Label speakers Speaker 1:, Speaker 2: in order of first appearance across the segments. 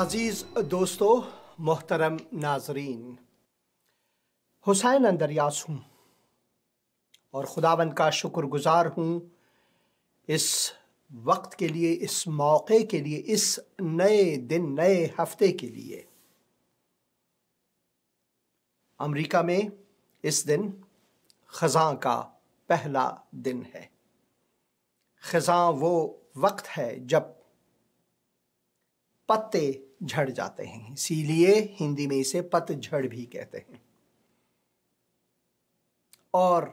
Speaker 1: अजीज़ दोस्तों, मोहतरम नाजरीन, हुसैन अंदरयास हूँ और खुदावंद का शुक्रगुजार हूँ इस वक्त के लिए, इस मौके के लिए, इस नए दिन, नए हफ्ते के लिए। अमेरिका में इस दिन ख़ज़ां का पहला दिन है। ख़ज़ां वो वक्त है जब पत्ते झड़ जाते हैं, इसीलिए हिंदी में इसे पतझड़ भी कहते हैं। और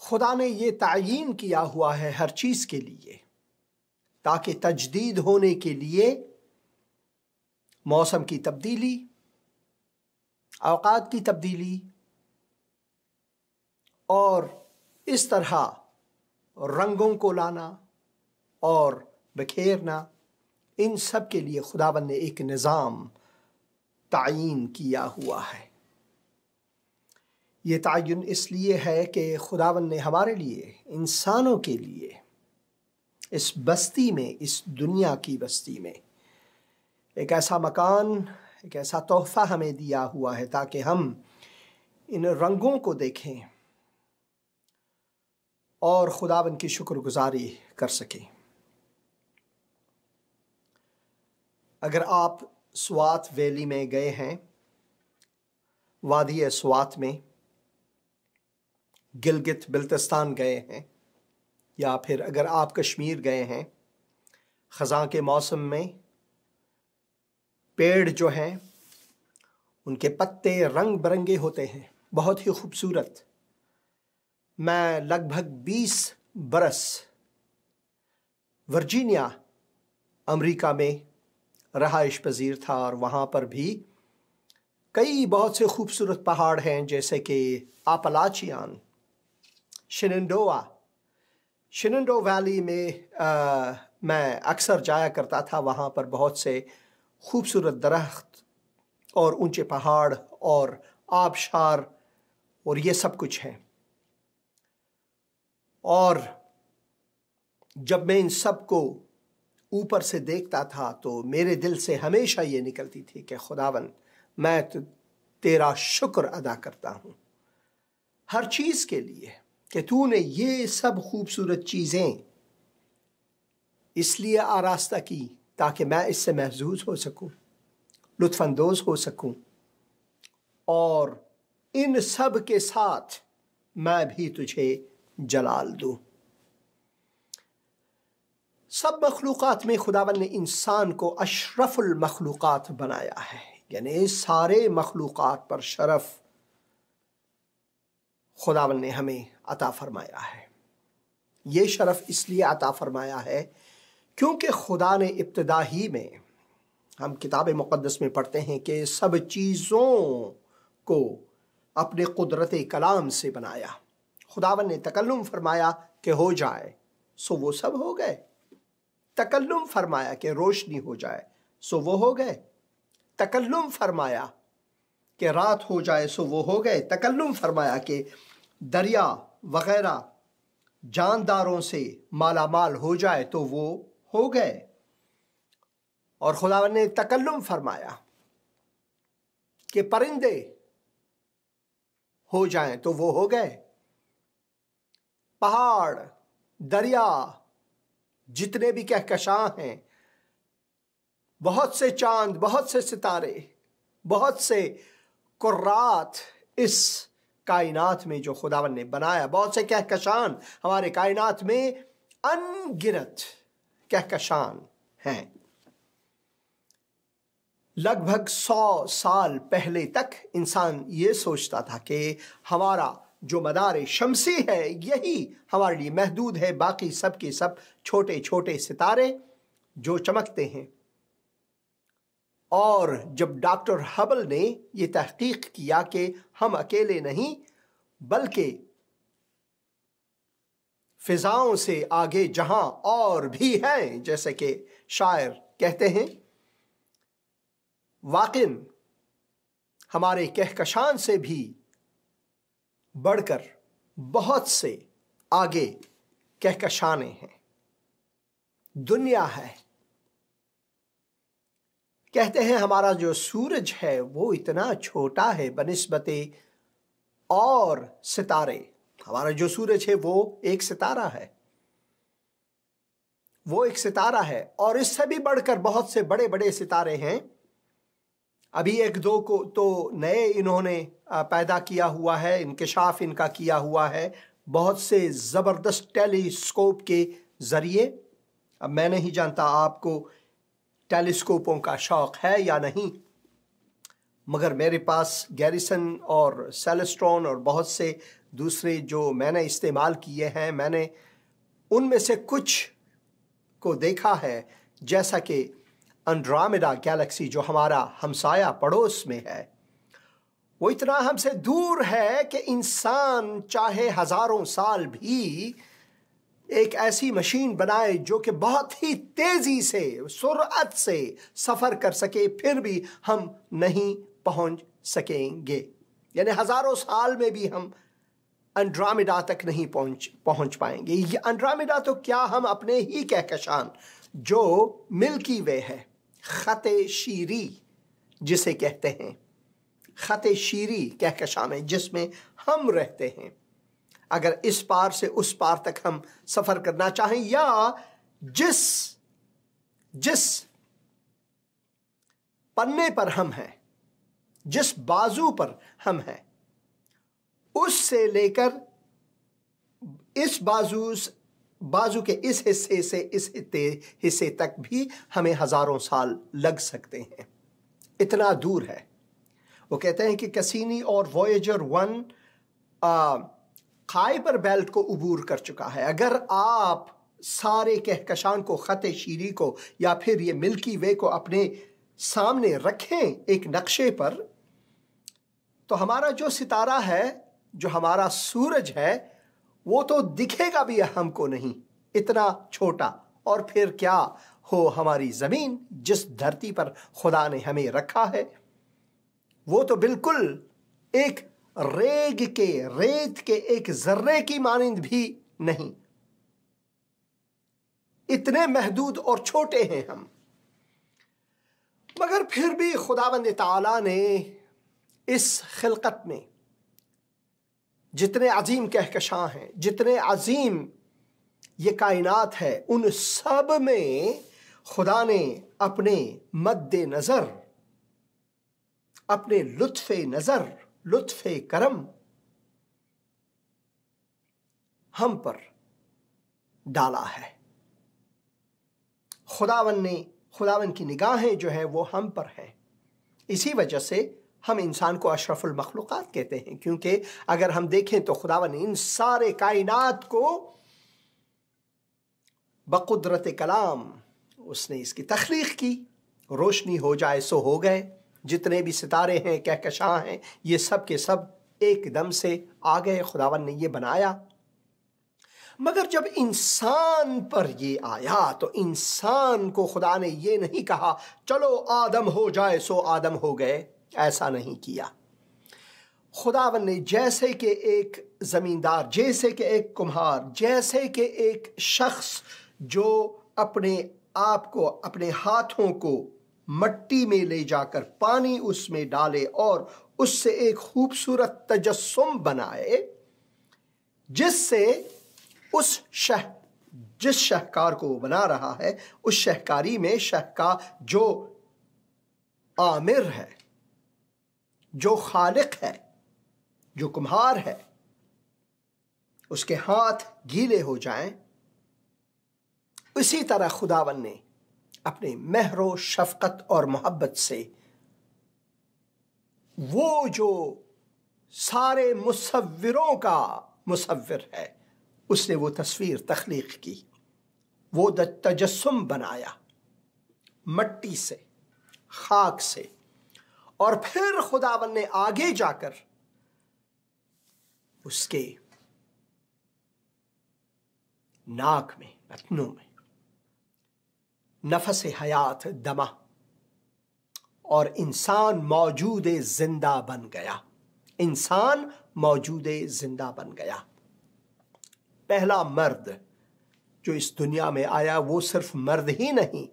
Speaker 1: खुदा ने ये तायीन किया हुआ है हर चीज़ के लिए, ताकि तजदीद होने के लिए मौसम की तब्दीली, औकात की तब्दीली और इस तरह रंगों को लाना और बिखेरना, इन सब के लिए खुदावंद ने एक निज़ाम तायीन किया हुआ है। ये तायीन इसलिए है कि खुदावंद ने हमारे लिए, इंसानों के लिए, इस बस्ती में, इस दुनिया की बस्ती में एक ऐसा मकान, एक ऐसा तोहफ़ा हमें दिया हुआ है ताकि हम इन रंगों को देखें और खुदावंद की शुक्रगुजारी कर सकें। अगर आप स्वात वैली में गए हैं, वादी स्वात में, गिलगित बिल्तिस्तान गए हैं, या फिर अगर आप कश्मीर गए हैं, ख़ज़ां के मौसम में पेड़ जो हैं उनके पत्ते रंग बिरंगे होते हैं, बहुत ही खूबसूरत। मैं लगभग 20 बरस वर्जीनिया, अमेरिका में रहाइश पजीर था और वहाँ पर भी कई बहुत से खूबसूरत पहाड़ हैं, जैसे कि आपलाचियान, शिनंडो वैली में मैं अक्सर जाया करता था। वहाँ पर बहुत से खूबसूरत दरख्त और ऊंचे पहाड़ और आबशार और ये सब कुछ है। और जब मैं इन सब को ऊपर से देखता था तो मेरे दिल से हमेशा ये निकलती थी कि खुदावन, मैं तो तेरा शुक्र अदा करता हूँ हर चीज़ के लिए कि तूने ये सब खूबसूरत चीज़ें इसलिए आरास्ता की ताकि मैं इससे महजूज हो सकूँ, लुत्फ़अंदोज़ हो सकूँ, और इन सब के साथ मैं भी तुझे जलाल दूँ। सब मखलूक़ात में खुदावंद ने इंसान को अशरफुल मखलूक़ात बनाया है, यानी सारे मखलूक़ात पर शरफ खुदावंद ने हमें अता फरमाया है। ये शरफ इसलिए अता फरमाया है क्योंकि खुदा ने इब्तिदा ही में, हम किताब मुक़द्दस में पढ़ते हैं कि सब चीज़ों को अपने कुदरत कलाम से बनाया। खुदावंद ने तकल्लुम फरमाया कि हो जाए, सो वो सब हो गए। तकल्लुम फरमाया कि रोशनी हो जाए, सो वो हो गए। तकल्लुम फरमाया कि रात हो जाए, सो वो हो गए। तकल्लुम फरमाया कि दरिया वगैरह जानदारों से मालामाल हो जाए, तो वो हो गए। और खुदावंद ने तकल्लुम फरमाया कि परिंदे हो जाएं, तो वो हो गए। पहाड़, दरिया, जितने भी कहकशां हैं, बहुत से चांद, बहुत से सितारे, बहुत से कुर्रात इस कायनात में जो खुदावन ने बनाया, बहुत से कहकशान हमारे कायनात में अनगिनत कहकशान हैं। लगभग 100 साल पहले तक इंसान ये सोचता था कि हमारा जो मदार शमसी है यही हमारे लिए महदूद है, बाकी सब के सब छोटे छोटे सितारे जो चमकते हैं। और जब डॉक्टर हबल ने यह तहकीक किया कि हम अकेले नहीं बल्कि फिजाओं से आगे जहां और भी हैं, जैसे कि शायर कहते हैं, वाकिन हमारे कहकशान से भी बढ़कर बहुत से आगे कहकशाने हैं, दुनिया है। کہتے ہیں ہمارا جو سورج ہے وہ اتنا چھوٹا ہے بنسبت اور ستارے. ہمارا جو سورج ہے وہ ایک ستارہ ہے، وہ ایک ستارہ ہے، اور اس سے بھی بڑھ کر بہت سے بڑے بڑے ستارے ہیں. ابھی ایک دو کو تو نئے انہوں نے پیدا کیا ہوا ہے، انکشاف ان کا کیا ہوا ہے بہت سے زبردست ٹیلیسکوپ کے ذریعے. اب میں نہیں جانتا آپ کو ٹیلیسکوپوں کا شوق ہے یا نہیں، مگر میرے پاس گیریسن اور سیلسٹرون اور بہت سے دوسرے جو میں نے استعمال کیے ہیں، میں نے ان میں سے کچھ کو دیکھا ہے، جیسا کہ انڈرومیڈا گیلیکسی جو ہمارا ہمسایہ پڑوس میں ہے، وہ اتنا ہم سے دور ہے کہ انسان چاہے ہزاروں سال بھی ایک ایسی مشین بنائے جو کہ بہت ہی تیزی سے، سرعت سے سفر کر سکے، پھر بھی ہم نہیں پہنچ سکیں گے. یعنی ہزاروں سال میں بھی ہم انڈرومیڈا تک نہیں پہنچ پائیں گے. یہ انڈرومیڈا تو کیا، ہم اپنے ہی کہکشان جو ملکی وے ہے، خط شیری جسے کہتے ہیں، خط شیری کہکشان ہے جس میں ہم رہتے ہیں، اگر اس پار سے اس پار تک ہم سفر کرنا چاہیں، یا جس پنے پر ہم ہیں، جس بازو پر ہم ہیں، اس سے لے کر اس بازو کے اس حصے سے اس حصے تک بھی ہمیں ہزاروں سال لگ سکتے ہیں. اتنا دور ہے. وہ کہتے ہیں کہ کسینی اور وویجر 1 قائپر بیلٹ کو عبور کر چکا ہے. اگر آپ سارے کہکشان کو، خط شیری کو، یا پھر یہ ملکی وے کو اپنے سامنے رکھیں ایک نقشے پر، تو ہمارا جو ستارہ ہے، جو ہمارا سورج ہے، وہ تو دکھے گا بھی ہم کو نہیں، اتنا چھوٹا. اور پھر کیا ہو ہماری زمین جس دھرتی پر خدا نے ہمیں رکھا ہے، وہ تو بالکل ایک ریت کے ایک ذرے کی مانند بھی نہیں. اتنے محدود اور چھوٹے ہیں ہم. مگر پھر بھی خداوند تعالیٰ نے اس خلقت میں جتنے عظیم کہکشاں ہیں، جتنے عظیم یہ کائنات ہے، ان سب میں خدا نے اپنے مد نظر، اپنے لطف نظر، لطف کرم ہم پر ڈالا ہے. خداوند کی نگاہیں جو ہیں وہ ہم پر ہیں. اسی وجہ سے ہم انسان کو اشرف المخلوقات کہتے ہیں، کیونکہ اگر ہم دیکھیں تو خداوند نے ان سارے کائنات کو بقدرت کلام اس نے اس کی تخلیق کی. روشنی ہو جائے سو ہو گئے. جتنے بھی ستارے ہیں، کہکشاں ہیں، یہ سب کے سب ایک دم سے آ گئے، خداوند نے یہ بنایا. مگر جب انسان پر یہ آیا تو انسان کو خدا نے یہ نہیں کہا چلو آدم ہو جائے سو آدم ہو گئے. ایسا نہیں کیا. خداوند نے جیسے کہ ایک زمیندار، جیسے کہ ایک کمہار، جیسے کہ ایک شخص جو اپنے آپ کو، اپنے ہاتھوں کو مٹی میں لے جا کر پانی اس میں ڈالے اور اس سے ایک خوبصورت تجسم بنائے، جس سے جس شہکار کو وہ بنا رہا ہے، اس شہکاری میں شہکار جو عامر ہے، جو خالق ہے، جو کمہار ہے، اس کے ہاتھ گیلے ہو جائیں. اسی طرح خداوند نے اپنے مہر و شفقت اور محبت سے وہ جو سارے مصوروں کا مصور ہے، اس نے وہ تصویر تخلیق کی، وہ تجسم بنایا مٹی سے، خاک سے. اور پھر خداوند نے آگے جا کر اس کے ناک میں، نتنوں میں نفس حیات دمہ، اور انسان موجود زندہ بن گیا. انسان موجود زندہ بن گیا. پہلا مرد جو اس دنیا میں آیا وہ صرف مرد ہی نہیں،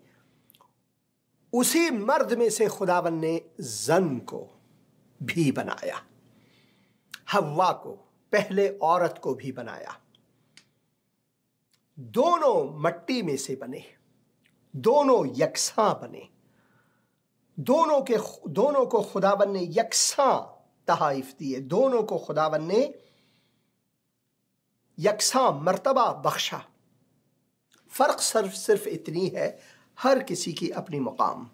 Speaker 1: उसी मर्द में से खुदावन ने जन को भी बनाया, हव्वा को, पहले औरत को भी बनाया। दोनों मट्टी में से बने, दोनों यकसां बने, दोनों को खुदावन ने यकसां तहाइफ दिए, दोनों को खुदावन ने यकसां मर्तबा बख्शा। फर्क सिर्फ इतनी है, हर किसी की अपनी मुकाम।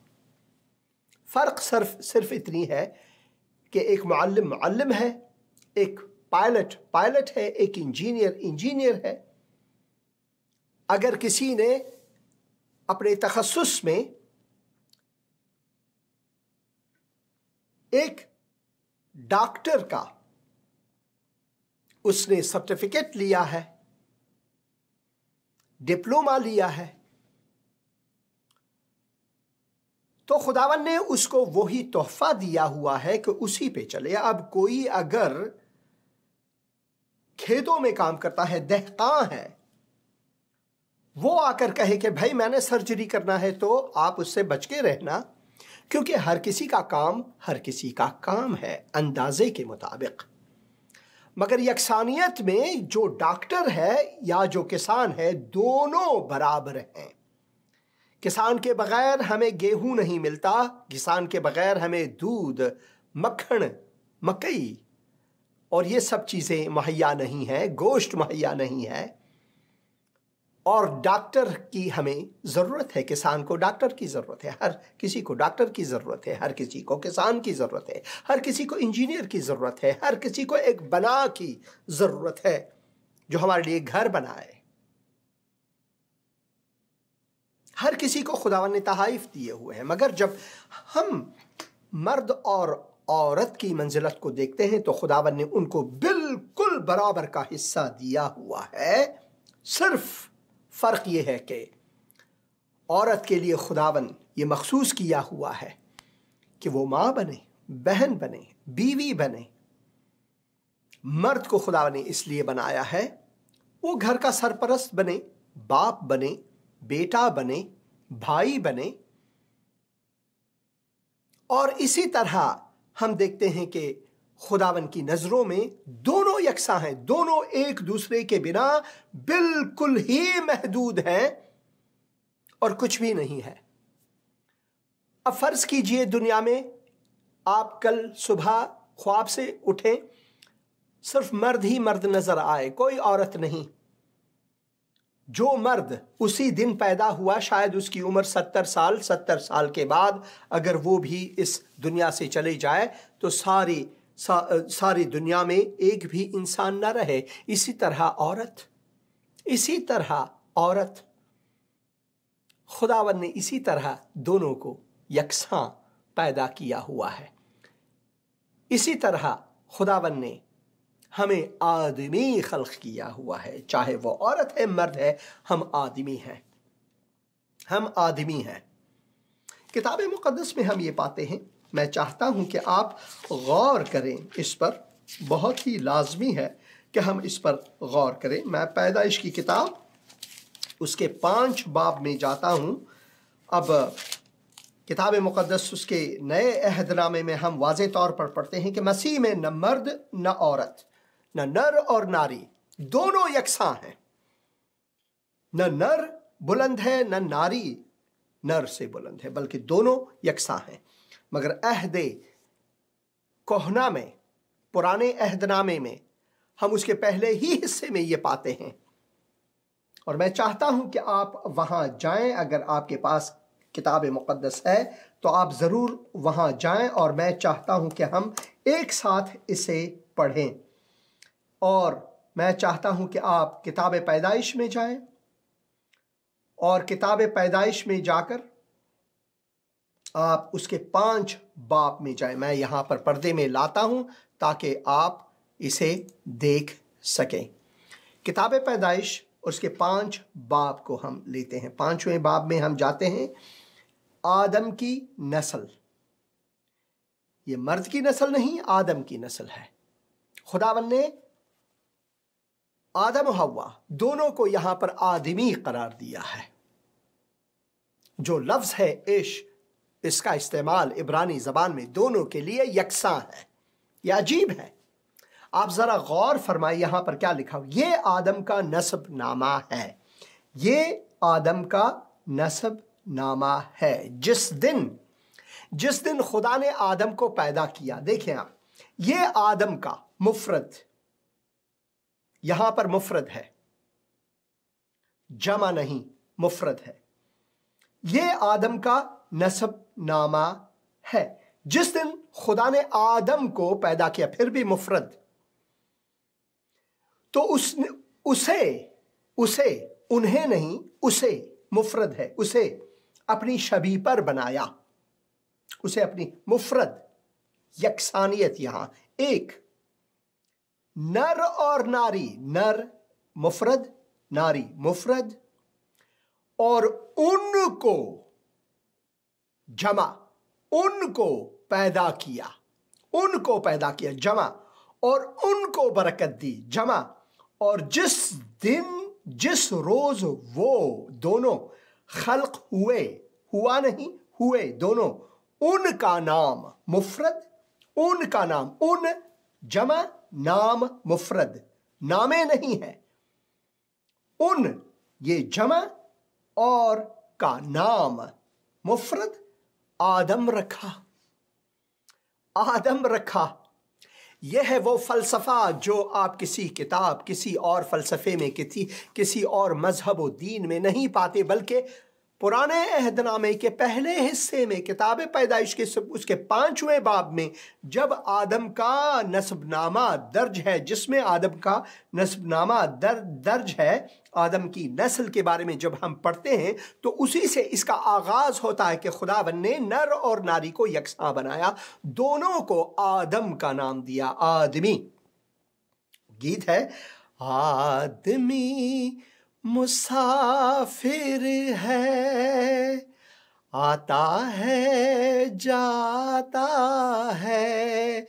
Speaker 1: फर्क सिर्फ इतनी है कि एक मुअल्लिम है, एक पायलट है, एक इंजीनियर है। अगर किसी ने अपने तखस्सुस में एक डॉक्टर का उसने सर्टिफिकेट लिया है, डिप्लोमा लिया है, तो खुदावन ने उसको वही तोहफा दिया हुआ है कि उसी पे चले। अब कोई अगर खेतों में काम करता है, दहकां है, वो आकर कहे कि भाई मैंने सर्जरी करना है, तो आप उससे बच के रहना, क्योंकि हर किसी का काम है अंदाजे के मुताबिक। मगर यकसानियत में जो डॉक्टर है या जो किसान है, दोनों बराबर हैं। किसान के बगैर हमें गेहूं नहीं मिलता, किसान के बगैर हमें दूध, मक्खन, मकई और ये सब चीज़ें मुहैया नहीं है, गोश्त मुहैया नहीं है। और डॉक्टर की हमें ज़रूरत है, किसान को डॉक्टर की ज़रूरत है, हर किसी को डॉक्टर की ज़रूरत है, हर किसी को किसान की ज़रूरत है, हर किसी को इंजीनियर की ज़रूरत है, हर किसी को एक बना की ज़रूरत है जो हमारे लिए घर बनाए। हर किसी को खुदावन ने तहाइफ दिए हुए हैं। मगर जब हम मर्द और औरत की मंजिलत को देखते हैं तो खुदावन ने उनको बिल्कुल बराबर का हिस्सा दिया हुआ है। सिर्फ फ़र्क ये है कि औरत के लिए खुदावन ये मखसूस किया हुआ है कि वो माँ बने, बहन बने, बीवी बने। मर्द को खुदावन ने इसलिए बनाया है वो घर का सरपरस्त बने, बाप बने, बेटा बने, भाई बने। और इसी तरह हम देखते हैं कि खुदावन की नज़रों में दोनों यकसां हैं, दोनों एक दूसरे के बिना बिल्कुल ही महदूद हैं और कुछ भी नहीं है। अब फर्ज कीजिए दुनिया में आप कल सुबह ख्वाब से उठें, सिर्फ मर्द ही मर्द नजर आए, कोई औरत नहीं। जो मर्द उसी दिन पैदा हुआ, शायद उसकी उम्र 70 साल के बाद अगर वो भी इस दुनिया से चले जाए तो सारी दुनिया में एक भी इंसान न रहे। इसी तरह औरत खुदावन ने इसी तरह दोनों को यकसां पैदा किया हुआ है। इसी तरह खुदावन ने हमें आदमी खल्क किया हुआ है, चाहे वो औरत है, मर्द है, हम आदमी हैं। किताब मुक़द्दस में हम ये पाते हैं। मैं चाहता हूं कि आप गौर करें इस पर, बहुत ही लाजमी है कि हम इस पर गौर करें। मैं पैदाइश की किताब उसके 5 बाब में जाता हूं। अब किताब मुक़द्दस उसके नए अहदनामे में हम वाज़े तौर पर पढ़ते हैं कि मसीह में न मर्द न औरत, न नर और नारी, दोनों यकसां हैं। न नर बुलंद है न नारी नर से बुलंद है, बल्कि दोनों यकसां हैं। मगर अहदे कोहना में, पुराने अहदनामे में, हम उसके पहले ही हिस्से में ये पाते हैं। और मैं चाहता हूं कि आप वहां जाएं। अगर आपके पास किताब मुक़द्दस है तो आप ज़रूर वहां जाएं, और मैं चाहता हूं कि हम एक साथ इसे पढ़ें। और मैं चाहता हूं कि आप किताब पैदाइश में जाएं, और किताब पैदाइश में जाकर आप उसके 5 बाब में जाएं। मैं यहाँ पर पर्दे में लाता हूँ ताकि आप इसे देख सकें। किताब पैदाइश उसके 5 बाब को हम लेते हैं। 5वें बाब में हम जाते हैं। आदम की नस्ल, ये मर्द की नस्ल नहीं, आदम की नस्ल है। खुदावन ने आदम और हव्वा दोनों को यहां पर आदमी करार दिया है। जो लफ्ज है इश, اس کا استعمال عبرانی زبان میں دونوں کے لیے یکساں ہے۔ یہ عجیب ہے۔ آپ ذرا غور فرمائیں یہاں پر کیا لکھا ہو، یہ آدم کا نسب نامہ ہے، یہ آدم کا نسب نامہ ہے۔ جس دن خدا نے آدم کو پیدا کیا، دیکھیں آپ، یہ آدم کا مفرد، یہاں پر مفرد ہے، جمع نہیں، مفرد ہے، یہ آدم کا نسب نامہ ہے۔ جس دن خدا نے آدم کو پیدا کیا، پھر بھی مفرد، تو اسے انہیں نہیں، اسے مفرد ہے، اسے اپنی شبیہ پر بنایا، اسے اپنی مفرد، یکسانیت یہاں ایک، نر اور ناری، نر مفرد، ناری مفرد، اور ان کو جمع، ان کو پیدا کیا، ان کو پیدا کیا جمع، اور ان کو برکت دی جمع، اور جس دن جس روز وہ دونوں خلق ہوئے، ہوا نہیں، ہوئے دونوں، ان کا نام مفرد، ان کا نام، ان جمع، نام مفرد، نامے نہیں ہے، ان یہ جمع اور کا نام مفرد، آدم رکھا، آدم رکھا۔ یہ ہے وہ فلسفہ جو آپ کسی کتاب، کسی اور فلسفے میں، کسی اور مذہب و دین میں نہیں پاتے، بلکہ پرانے عہد نامے کے پہلے حصے میں، کتاب پیدائش کے اس کے 5ویں باب میں جب آدم کا نسب نامہ درج ہے، جس میں آدم کا نسب نامہ درج ہے، آدم کی نسل کے بارے میں جب ہم پڑھتے ہیں تو اسی سے اس کا آغاز ہوتا ہے کہ خداوند نے نر اور ناری کو یکساں بنایا، دونوں کو آدم کا نام دیا، آدمی۔ گیت ہے، آدمی مسافر ہے، آتا ہے جاتا ہے،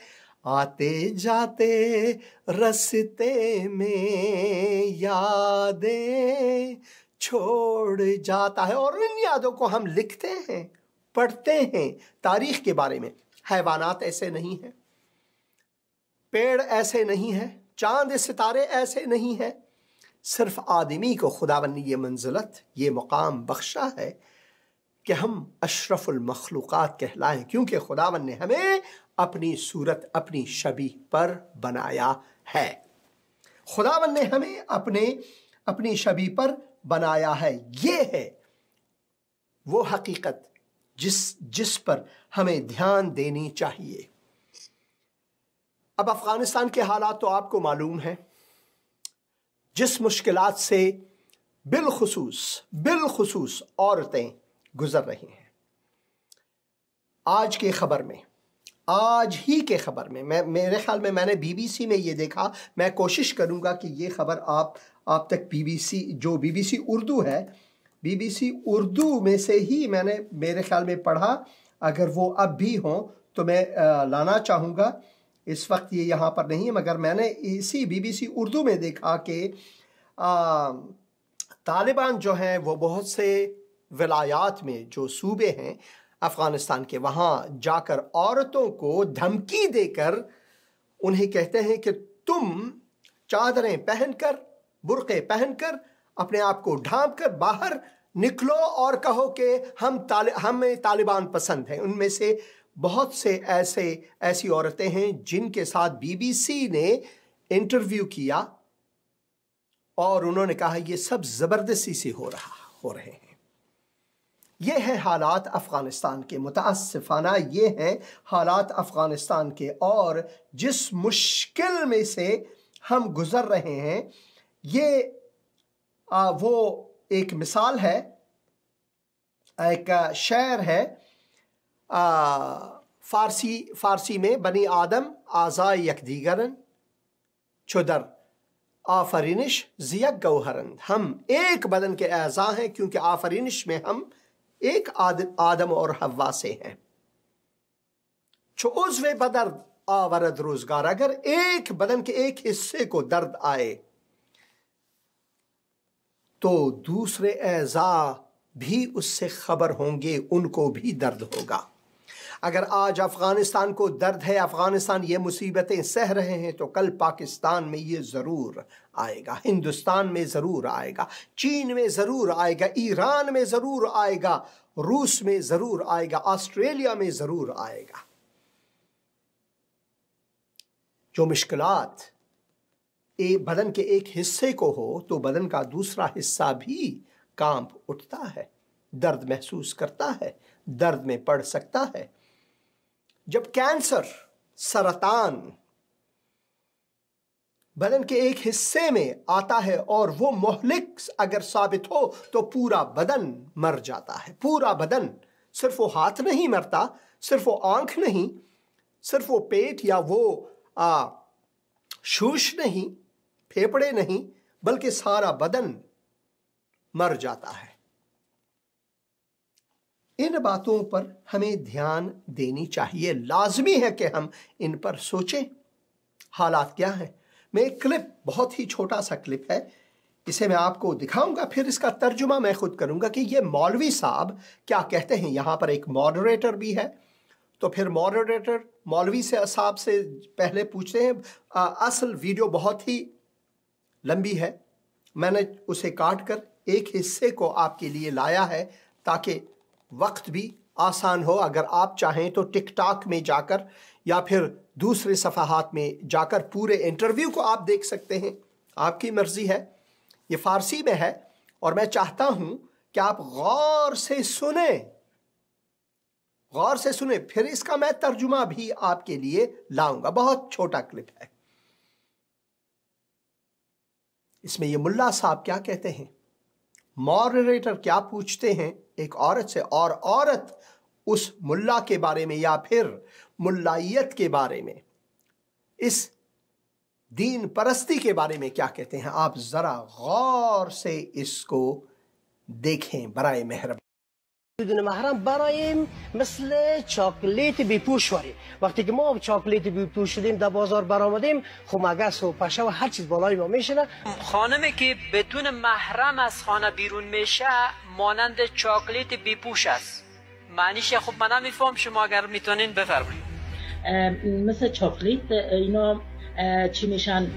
Speaker 1: آتے جاتے رستے میں یادیں چھوڑ جاتا ہے۔ اور ان یادوں کو ہم لکھتے ہیں، پڑھتے ہیں تاریخ کے بارے میں۔ حیوانات ایسے نہیں ہیں، پیڑ ایسے نہیں ہیں، چاند ستارے ایسے نہیں ہیں، صرف آدمی کو خداوند نے یہ منزلت، یہ مقام بخشا ہے کہ ہم اشرف المخلوقات کہلائیں، کیونکہ خداوند نے ہمیں اپنی صورت، اپنی شبیہ پر بنایا ہے۔ خداوند نے ہمیں اپنی شبیہ پر بنایا ہے۔ یہ ہے وہ حقیقت جس پر ہمیں دھیان دینی چاہیے۔ اب افغانستان کے حالات تو آپ کو معلوم ہیں، جس مشکلات سے بالخصوص عورتیں گزر رہی ہیں۔ آج ہی کے خبر میں میرے خیال میں نے بی بی سی میں یہ دیکھا، میں کوشش کروں گا کہ یہ خبر آپ تک بی بی سی اردو ہے، بی بی سی اردو میں سے ہی میں نے میرے خیال میں پڑھا، اگر وہ اب بھی ہوں تو میں لانا چاہوں گا۔ اس وقت یہ یہاں پر نہیں ہے، مگر میں نے اسی بی بی سی اردو میں دیکھا کہ طالبان جو ہیں وہ بہت سے ولایات میں، جو صوبے ہیں افغانستان کے، وہاں جا کر عورتوں کو دھمکی دے کر انہیں کہتے ہیں کہ تم چادریں پہن کر، برقعے پہن کر، اپنے آپ کو ڈھانپ کر باہر نکلو اور کہو کہ ہمیں طالبان پسند ہیں۔ ان میں سے بہت سے ایسی عورتیں ہیں جن کے ساتھ بی بی سی نے انٹرویو کیا اور انہوں نے کہا یہ سب زبردستی سے ہو رہے ہیں۔ یہ ہے حالات افغانستان کے، متاسفانہ یہ ہیں حالات افغانستان کے، اور جس مشکل میں سے ہم گزر رہے ہیں، یہ وہ ایک مثال ہے، ایک شعر ہے فارسی میں، بنی آدم اعضاء یکدیگرن چو در آفرینش ز یک گوہرند۔ ہم ایک بدن کے اعضاء ہیں کیونکہ آفرینش میں ہم ایک آدم اور حوا سے ہیں۔ چو عضو بدرد آورد روزگار، اگر ایک بدن کے ایک حصے کو درد آئے تو دوسرے اعضاء بھی اس سے خبر ہوں گے، ان کو بھی درد ہوگا۔ अगर आज अफगानिस्तान को दर्द है, अफगानिस्तान ये मुसीबतें सह रहे हैं, तो कल पाकिस्तान में ये ज़रूर आएगा, हिंदुस्तान में ज़रूर आएगा, चीन में ज़रूर आएगा, ईरान में ज़रूर आएगा, रूस में ज़रूर आएगा, ऑस्ट्रेलिया में ज़रूर आएगा। जो मुश्किलात बदन के एक हिस्से को हो तो बदन का दूसरा हिस्सा भी कांप उठता है, दर्द महसूस करता है, दर्द में पड़ सकता है। जब कैंसर, सरतान बदन के एक हिस्से में आता है और वो मुहलिक अगर साबित हो तो पूरा बदन मर जाता है, पूरा बदन। सिर्फ वो हाथ नहीं मरता, सिर्फ वो आंख नहीं, सिर्फ वो पेट या वो शूश नहीं, फेफड़े नहीं, बल्कि सारा बदन मर जाता है। इन बातों पर हमें ध्यान देनी चाहिए, लाजमी है कि हम इन पर सोचें। हालात क्या हैं? मैं एक क्लिप, बहुत ही छोटा सा क्लिप है, इसे मैं आपको दिखाऊंगा, फिर इसका तर्जुमा मैं खुद करूंगा कि ये मौलवी साहब क्या कहते हैं। यहां पर एक मॉडरेटर भी है, तो फिर मॉडरेटर मौलवी से साहब से पहले पूछते हैं। असल वीडियो बहुत ही लंबी है, मैंने उसे काट कर एक हिस्से को आपके लिए लाया है ताकि वक्त भी आसान हो। अगर आप चाहें तो टिकटॉक में जाकर या फिर दूसरे सफ़हात में जाकर पूरे इंटरव्यू को आप देख सकते हैं, आपकी मर्ज़ी है। ये फ़ारसी में है और मैं चाहता हूं कि आप गौर से सुने, गौर से सुने, फिर इसका मैं तर्जुमा भी आपके लिए लाऊंगा। बहुत छोटा क्लिप है। इसमें ये मुल्ला साहब क्या कहते हैं, मॉडरेटर क्या पूछते हैं एक औरत से, और औरत उस मुल्ला के बारे में या फिर मुल्लाइयत के बारे में, इस दीन परस्ती के बारे में क्या कहते हैं। आप जरा गौर से इसको देखें बराए मेहरबानी।
Speaker 2: بدون محرم برایم مثل چاکلیت بیپوش واریم. وقتی که ما چاکلیت بیپوش شدیم در بازار برآمدیم، خب مگس و پشه و هر چیز بالای ما میشینه.
Speaker 3: خانمی که بدون محرم از خانه بیرون میشه مانند چاکلیت بیپوش است. معنیش خب من نمیفهم، شما اگر میتونین بفرمایید.
Speaker 4: مثل چاکلیت اینا چی میشن؟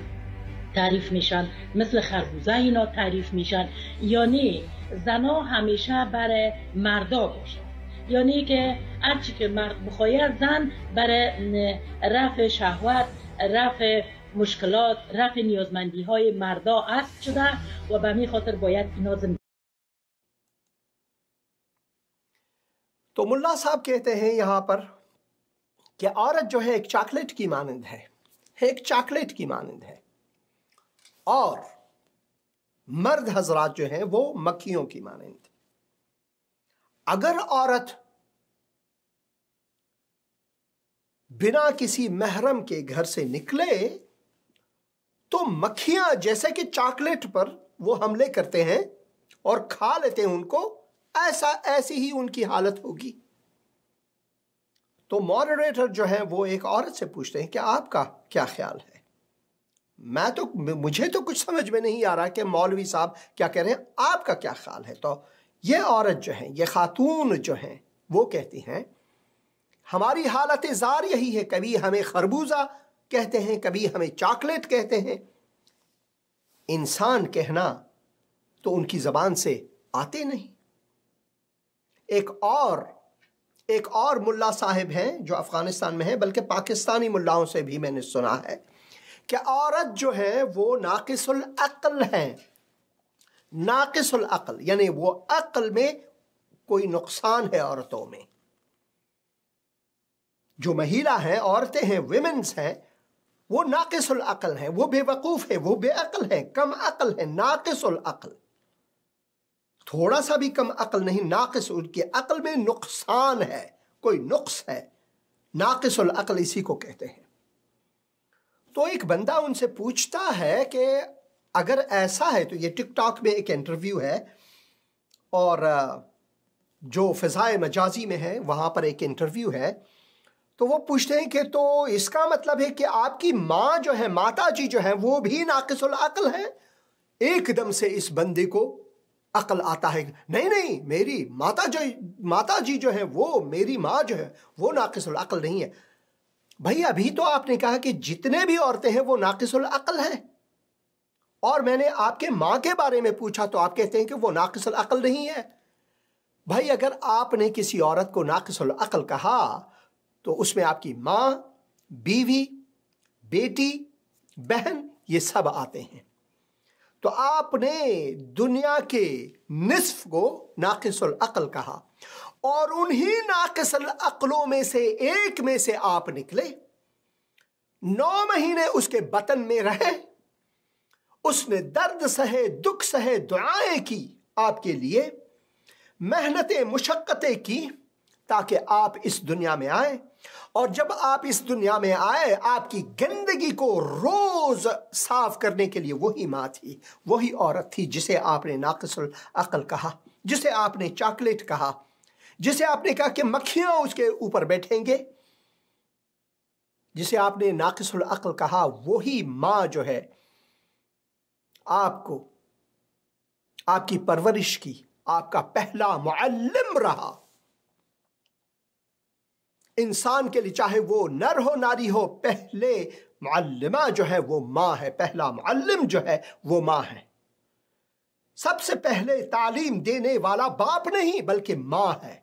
Speaker 4: تعریف میشن مثل خربوزه اینا تعریف میشن. یعنی زنا همیشه برای مردا باشه، یعنی که هرچی که مرد بخواید زن برای رفع شهوت، رفع مشکلات، رفع نیازمندی های مردا اسب شده و به همین خاطر باید اینا زندگی.
Speaker 1: तो मुल्ला साहब कहते हैं यहाँ पर कि औरत जो है एक चॉकलेट की मानंद है, एक चॉकलेट की मानंद है, और मर्द हजरात जो हैं वो मक्खियों की मानंद। अगर औरत बिना किसी महरम के घर से निकले तो मक्खियां जैसे कि चॉकलेट पर वो हमले करते हैं और खा लेते हैं उनको, ऐसी ही उनकी हालत होगी। तो मॉडरेटर जो है वो एक औरत से पूछते हैं कि आपका क्या ख्याल है। मुझे तो कुछ समझ में नहीं आ रहा कि मौलवी साहब क्या कह रहे हैं, आपका क्या ख्याल है। तो ये औरत जो है, ये खातून जो है, वो कहती हैं हमारी हालत ज़ार यही है, कभी हमें खरबूजा कहते हैं, कभी हमें चॉकलेट कहते हैं। इंसान कहना तो उनकी ज़बान से आते नहीं। एक और मुल्ला साहिब हैं जो अफगानिस्तान में है, बल्कि पाकिस्तानी मुल्लाओं से भी मैंने सुना है कि औरत जो है वो नाकिसुल अक्ल है। नाकिसुल अक्ल यानी वो अक्ल में कोई नुकसान है औरतों में। जो महिला हैं, औरतें हैं, विमेन्स हैं, वो नाकिसुल अक्ल हैं, वो बेवकूफ है, वो बेअक्ल है, कम अक्ल है, नाकिसुल अक्ल। थोड़ा सा भी कम अक्ल नहीं, नाकिस, उनकी अक्ल में नुकसान है, कोई नुक्स है, नाकिसुल अक्ल इसी को कहते हैं। तो एक बंदा उनसे पूछता है कि अगर ऐसा है, तो ये टिकटॉक में एक इंटरव्यू है और जो फ़िज़ाए मजाजी में है वहाँ पर एक इंटरव्यू है। तो वो पूछते हैं कि तो इसका मतलब है कि आपकी माँ जो है, माता जी जो है, वो भी नाकिसुल अक्ल है। एकदम से इस बंदे को عقل آتا ہے نہیں نہیں میری ماتا جی جو ہے وہ میری ماں جو ہے وہ ناقص العقل نہیں ہے. بھائی ابھی تو آپ نے کہا کہ جتنے بھی عورتیں ہیں وہ ناقص العقل ہیں, اور میں نے آپ کے ماں کے بارے میں پوچھا تو آپ کہتے ہیں کہ وہ ناقص العقل نہیں ہے. بھائی اگر آپ نے کسی عورت کو ناقص العقل کہا تو اس میں آپ کی ماں, بیوی, بیٹی, بہن یہ سب آتے ہیں. تو آپ نے دنیا کے نصف کو ناقص العقل کہا, اور انہی ناقص العقلوں میں سے ایک میں سے آپ نکلے, 9 مہینے اس کے بطن میں رہے, اس نے درد سہے, دکھ سہے, دعائیں کی آپ کے لیے, محنتیں مشقتیں کی تاکہ آپ اس دنیا میں آئیں, اور جب آپ اس دنیا میں آئے آپ کی گندگی کو روز صاف کرنے کے لیے وہی ماں تھی, وہی عورت تھی جسے آپ نے ناقص العقل کہا, جسے آپ نے چاکلیٹ کہا, جسے آپ نے کہا کہ مکھیاں اس کے اوپر بیٹھیں گے, جسے آپ نے ناقص العقل کہا, وہی ماں جو ہے آپ کو آپ کی پرورش کی, آپ کا پہلا معلم رہا. انسان کے لیے چاہے وہ نر ہو ناری ہو, پہلے معلمہ جو ہے وہ ماں ہے, پہلا معلم جو ہے وہ ماں ہے. سب سے پہلے تعلیم دینے والا باپ نہیں بلکہ ماں ہے.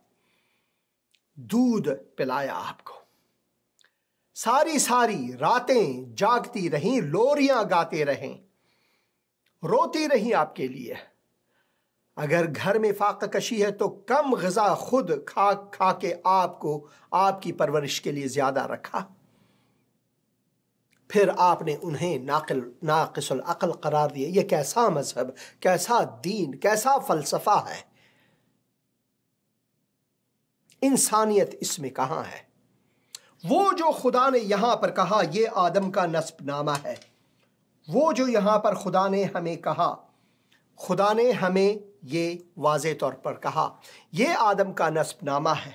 Speaker 1: دودھ پلایا آپ کو, ساری راتیں جاگتی رہیں, لوریاں گاتے رہیں, روتی رہیں آپ کے لیے. اگر گھر میں فاقہ کشی ہے تو کم غذا خود کھا کے آپ کو آپ کی پرورش کے لیے زیادہ رکھا. پھر آپ نے انہیں ناقص العقل قرار دیا. یہ کیسا مذہب, کیسا دین, کیسا فلسفہ ہے؟ انسانیت اس میں کہاں ہے؟ وہ جو خدا نے یہاں پر کہا یہ آدم کا نسب نامہ ہے, وہ جو یہاں پر خدا نے ہمیں کہا, خدا نے ہمیں یہ واضح طور پر کہا یہ آدم کا نسب نامہ ہے.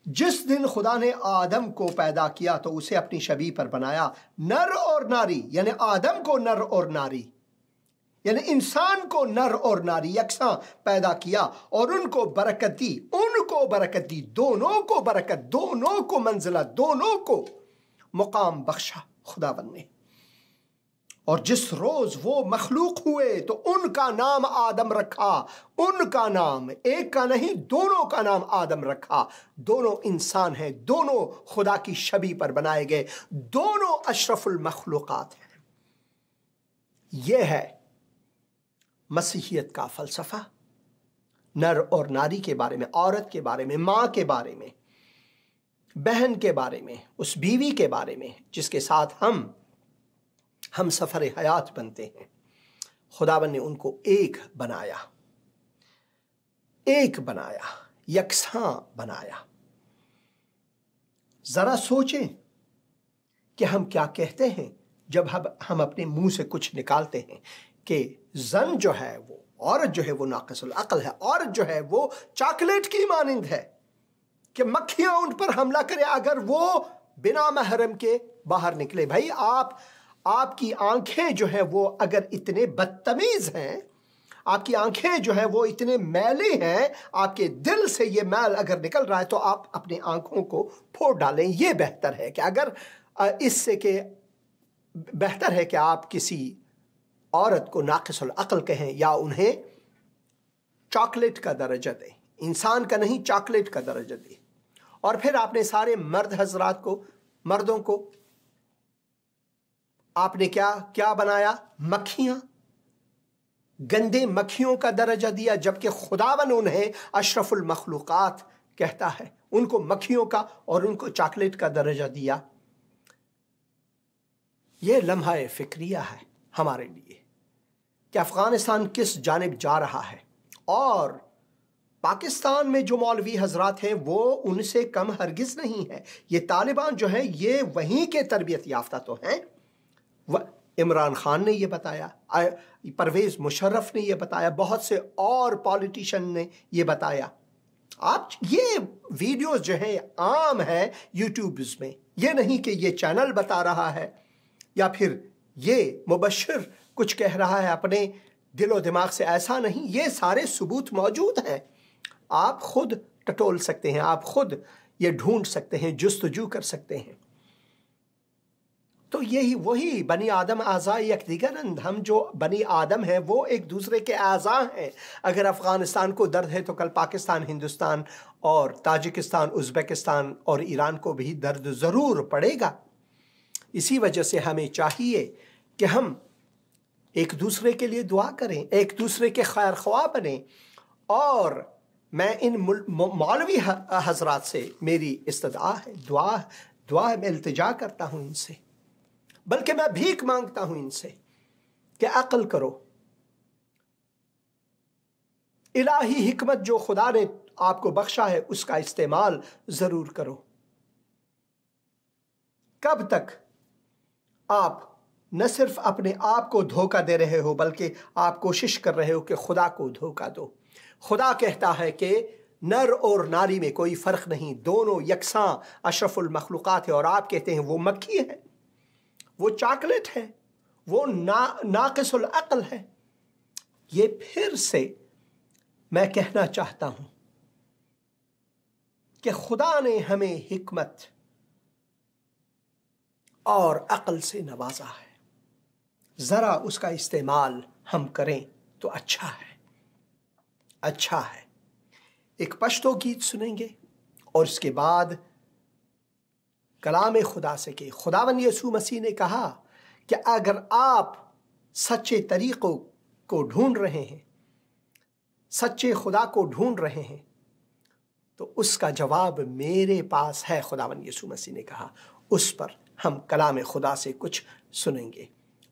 Speaker 1: جس دن خدا نے آدم کو پیدا کیا تو اسے اپنی شبیہ پر بنایا, نر اور ناری, یعنی آدم کو نر اور ناری, یعنی انسان کو نر اور ناری یکساں پیدا کیا, اور ان کو برکت دی, ان کو برکت دی, دونوں کو برکت, دونوں کو منزلت, دونوں کو مقام بخشا خداوند نے. اور جس روز وہ مخلوق ہوئے تو ان کا نام آدم رکھا, ان کا نام, ایک کا نہیں دونوں کا نام آدم رکھا. دونوں انسان ہیں, دونوں خدا کی شبیہ پر بنائے گئے, دونوں اشرف المخلوقات ہیں. یہ ہے مسیحیت کا فلسفہ. نر اور ناری کے بارے میں, عورت کے بارے میں, ماں کے بارے میں, بہن کے بارے میں, اس بیوی کے بارے میں جس کے ساتھ ہم سفر حیات بنتے ہیں. خداوند نے ان کو ایک بنایا, یکساں بنایا. ذرا سوچیں کہ ہم کیا کہتے ہیں جب ہم اپنے منہ سے کچھ نکالتے ہیں کہ زن جو ہے وہ, عورت جو ہے وہ ناقص العقل ہے, عورت جو ہے وہ چاکلیٹ کی مانند ہے کہ مکھیاں ان پر حملہ کرے اگر وہ بنا محرم کے باہر نکلے. بھائی آپ کی آنکھیں جو ہیں وہ اگر اتنے بدتمیز ہیں, آپ کی آنکھیں جو ہیں وہ اتنے میلی ہیں, آپ کے دل سے یہ میل اگر نکل رہا ہے تو آپ اپنی آنکھوں کو پھوڑ ڈالیں. یہ بہتر ہے کہ اگر اس سے کہ بہتر ہے کہ آپ کسی عورت کو ناقص العقل کہیں یا انہیں چاکلیٹ کا درجہ دیں, انسان کا نہیں چاکلیٹ کا درجہ دیں. اور پھر آپ نے سارے مرد حضرات کو, مردوں کو آپ نے کیا بنایا؟ مکھیاں, گندے مکھیوں کا درجہ دیا, جبکہ خداوند انہیں اشرف المخلوقات کہتا ہے. ان کو مکھیوں کا اور ان کو چاکلیٹ کا درجہ دیا. یہ لمحہ فکریہ ہے ہمارے لیے کہ افغانستان کس جانب جا رہا ہے, اور پاکستان میں جو مولوی حضرات ہیں وہ ان سے کم ہرگز نہیں ہے. یہ طالبان جو ہیں یہ وہیں کے تربیت یافتہ تو ہیں. عمران خان نے یہ بتایا, پرویز مشرف نے یہ بتایا, بہت سے اور پالیٹیشن نے یہ بتایا. آپ یہ ویڈیوز جو ہیں عام ہے یوٹیوبز میں, یہ نہیں کہ یہ چینل بتا رہا ہے یا پھر یہ مبشر کچھ کہہ رہا ہے اپنے دل و دماغ سے ایسا نہیں، یہ سارے ثبوت موجود ہیں، آپ خود ٹٹول سکتے ہیں، آپ خود یہ ڈھونڈ سکتے ہیں، جستجو کر سکتے ہیں۔ تو یہی وہی بنی آدم اعضاء یکدیگرند، ہم جو بنی آدم ہیں وہ ایک دوسرے کے اعضاء ہیں۔ اگر افغانستان کو درد ہے تو کل پاکستان، ہندوستان اور تاجکستان، ازبکستان اور ایران کو بھی درد ضرور پڑے گا۔ اسی وجہ سے ہمیں چاہیے کہ ہم ایک دوسرے کے لیے دعا کریں، ایک دوسرے کے خیر خواہ بنیں، اور میں ان مولوی حضرات سے میری استدعا ہے، دعا میں التجا کرتا ہوں ان سے، بلکہ میں بھیک مانگتا ہوں ان سے کہ عقل کرو، الہی حکمت جو خدا نے آپ کو بخشا ہے اس کا استعمال ضرور کرو۔ کب تک آپ نہ صرف اپنے آپ کو دھوکہ دے رہے ہو بلکہ آپ کوشش کر رہے ہو کہ خدا کو دھوکہ دو؟ خدا کہتا ہے کہ نر اور ناری میں کوئی فرق نہیں، دونوں یکساں اشرف المخلوقات ہے، اور آپ کہتے ہیں وہ مکھی ہے، وہ چاکلیٹ ہے، وہ ناقص العقل ہے۔ یہ پھر سے میں کہنا چاہتا ہوں کہ خدا نے ہمیں حکمت اور عقل سے نوازا ہے، ذرا اس کا استعمال ہم کریں تو اچھا ہے، اچھا ہے۔ ایک پشتو گیت سنیں گے اور اس کے بعد کلام خدا سے کہ خداوند یسوع مسیح نے کہا کہ اگر آپ سچے طریقوں کو ڈھونڈ رہے ہیں، سچے خدا کو ڈھونڈ رہے ہیں، تو اس کا جواب میرے پاس ہے، خداوند یسوع مسیح نے کہا۔ اس پر ہم کلام خدا سے کچھ سنیں گے۔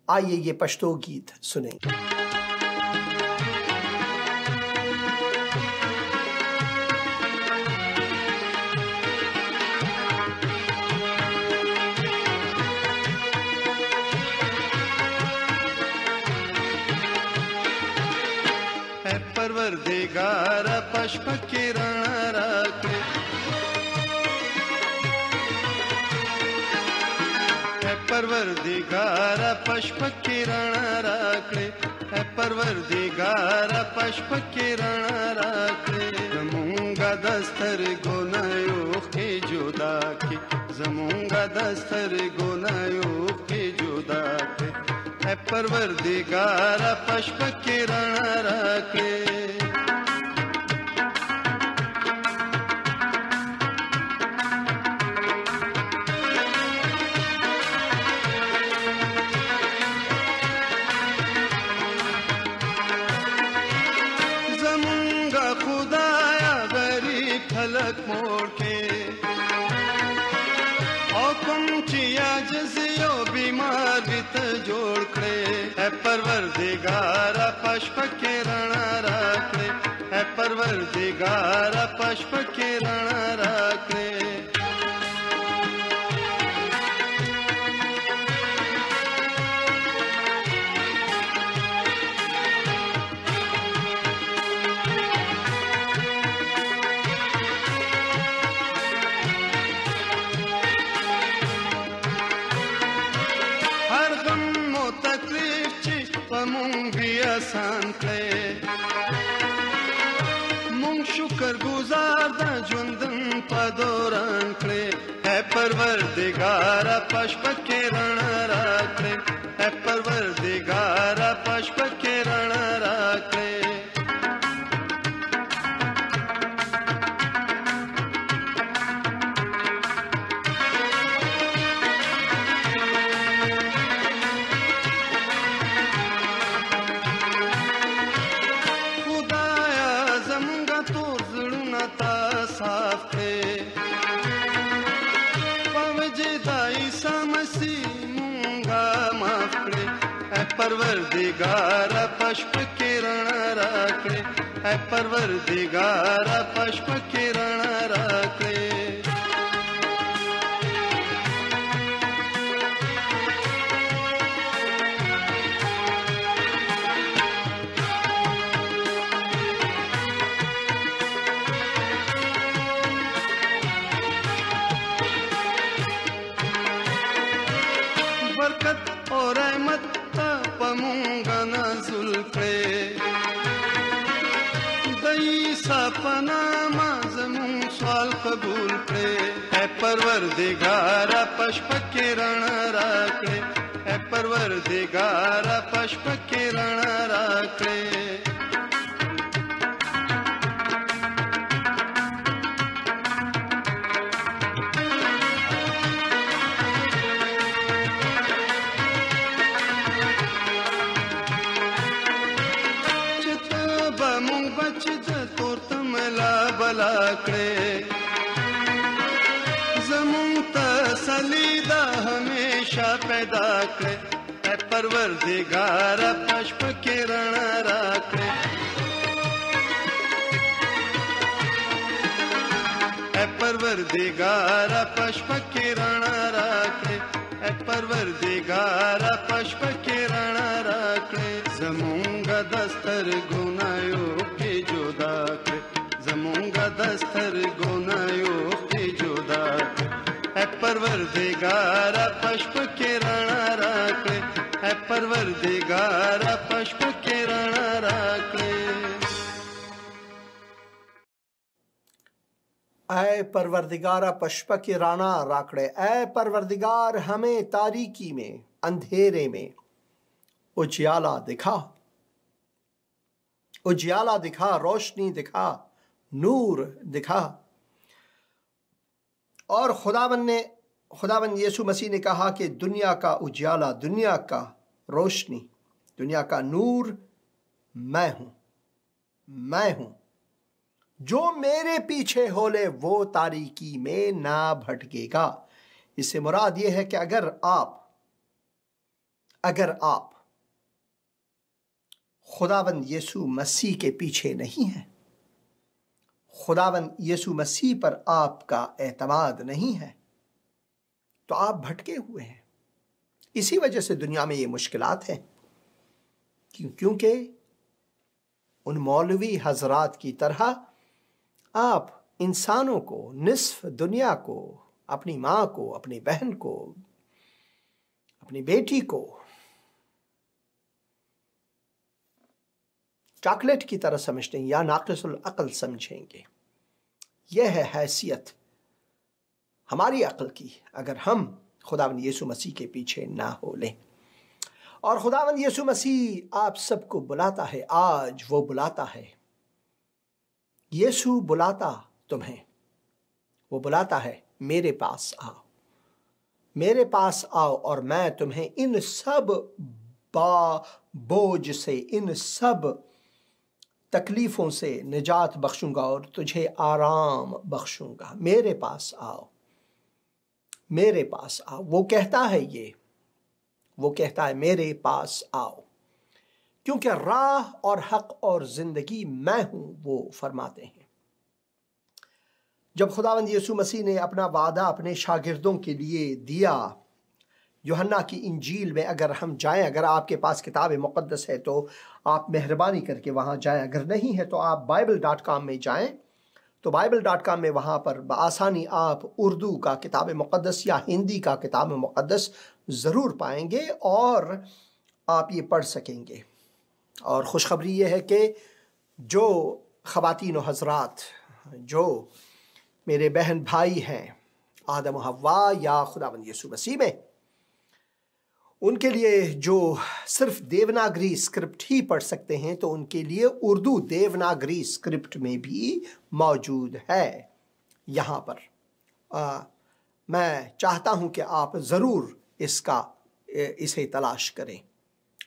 Speaker 1: آئیے یہ پشتو گیت سنیں گے۔
Speaker 5: ಪರವರ್ದಿಗಾರ ಪುಷ್ಪ ಕಿರಣ ರಾತ್ರಿ ಪರವರ್ದಿಗಾರ ಪುಷ್ಪ ಕಿರಣ ರಾತ್ರಿ ಪರವರ್ದಿಗಾರ ಪುಷ್ಪ ಕಿರಣ ರಾತ್ರಿ زمونگا دستر گنایو کی جدا کی زمونگا دستر گنایو کی جدا کی اے پروردگار پشپ کرن راکے موڑ کے حکم چیا جزیو بیمار بیت جوڑ کھڑے اے پروردگار پشپ کے رنا راکھے اے پروردگار پشپ کے رنا راکھے آسان کړې مونږ شکر گزار د ژوندون په دوران کړې اے پروردگار پشپ کې رڼا راکړې اے پروردگار پشپ کې رڼا راکړې پروردگار پشپ کے رڼا راکړې اے پروردگار پشپ کے رڼا راکړې برکت اور رحمت پمونگا نازل کړې परवरदिगारा पश्प किरण राखे, है परवरदिगारा पश्प किरण राखे। ज़मूं तसलीदा हमेशा पैदा करे, ऐ परवरदिगारा पश्प किरण राखे, ऐ परवरदिगारा पश्प किरण राखे, ऐ परवरदिगारा पश्प किरण राखे। ज़मूंगा दस्तर गुनायो के जुदा करे, ज़मूंगा दस्तर गुनायो के जुदा करे, ऐ परवरदिगारा पश्प किरण राखे, ऐ परवरदिगारा पश्प किरण राखे।
Speaker 1: ऐ परवरदिगारा पश्प किरण राखड़े, ऐ परवरदिगार हमें तारीकी में, अंधेरे में उजियाला दिखा, उजियाला दिखा, रोशनी दिखा, नूर दिखा। और खुदावन यीशु मसीह ने कहा कि दुनिया का उजियाला, दुनिया का रोशनी, दुनिया का नूर मैं हूं, मैं हूं। जो मेरे पीछे होले वो तारीकी में ना भटकेगा। इससे मुराद ये है कि अगर आप खुदावंद यीशु मसीह के पीछे नहीं है, खुदावंद यीशु मसीह पर आपका एतमाद नहीं है, तो आप भटके हुए हैं। इसी वजह से दुनिया में ये मुश्किलात हैं, क्योंकि उन मौलवी हजरात की तरह आप इंसानों को, निस्फ दुनिया को, अपनी माँ को, अपनी बहन को, अपनी बेटी को चॉकलेट की तरह समझते हैं या नाक़िसुल अक़ल समझेंगे। यह है हैसियत हमारी अक़ल की अगर हम खुदावंद यीशु मसीह के पीछे ना हो लें। और खुदावंद यीशु मसीह आप सबको बुलाता है, आज वो बुलाता है। यीशु बुलाता तुम्हें, वो बुलाता है मेरे पास आओ, मेरे पास आओ और मैं तुम्हें इन सब बोझ से, इन सब तकलीफ़ों से निजात बख्शूंगा और तुझे आराम बख्शूंगा। मेरे पास आओ, मेरे पास आओ। वो कहता है वो कहता है मेरे पास आओ, क्योंकि राह और हक और ज़िंदगी मैं हूं, वो फरमाते हैं। जब खुदावंद यीशु मसीह ने अपना वादा अपने शागिर्दों के लिए दिया, यूहन्ना की इंजील में अगर हम जाएं, अगर आपके पास किताब मुक़द्दस है तो आप मेहरबानी करके वहाँ जाएं, अगर नहीं है तो आप bible.com में जाएं। तो bible.com में वहाँ पर बआसानी आप उर्दू का किताब मुक़द्दस या हिंदी का किताब मुक़द्दस ज़रूर पाएंगे और आप ये पढ़ सकेंगे। और खुशखबरी ये है कि जो ख़वातीन व हज़रात, जो मेरे बहन भाई हैं आदम व हव्वा या खुदावंद यीशु मसीह में, उनके लिए जो सिर्फ देवनागरी स्क्रिप्ट ही पढ़ सकते हैं, तो उनके लिए उर्दू देवनागरी स्क्रिप्ट में भी मौजूद है यहाँ पर। मैं चाहता हूँ कि आप ज़रूर इसे तलाश करें।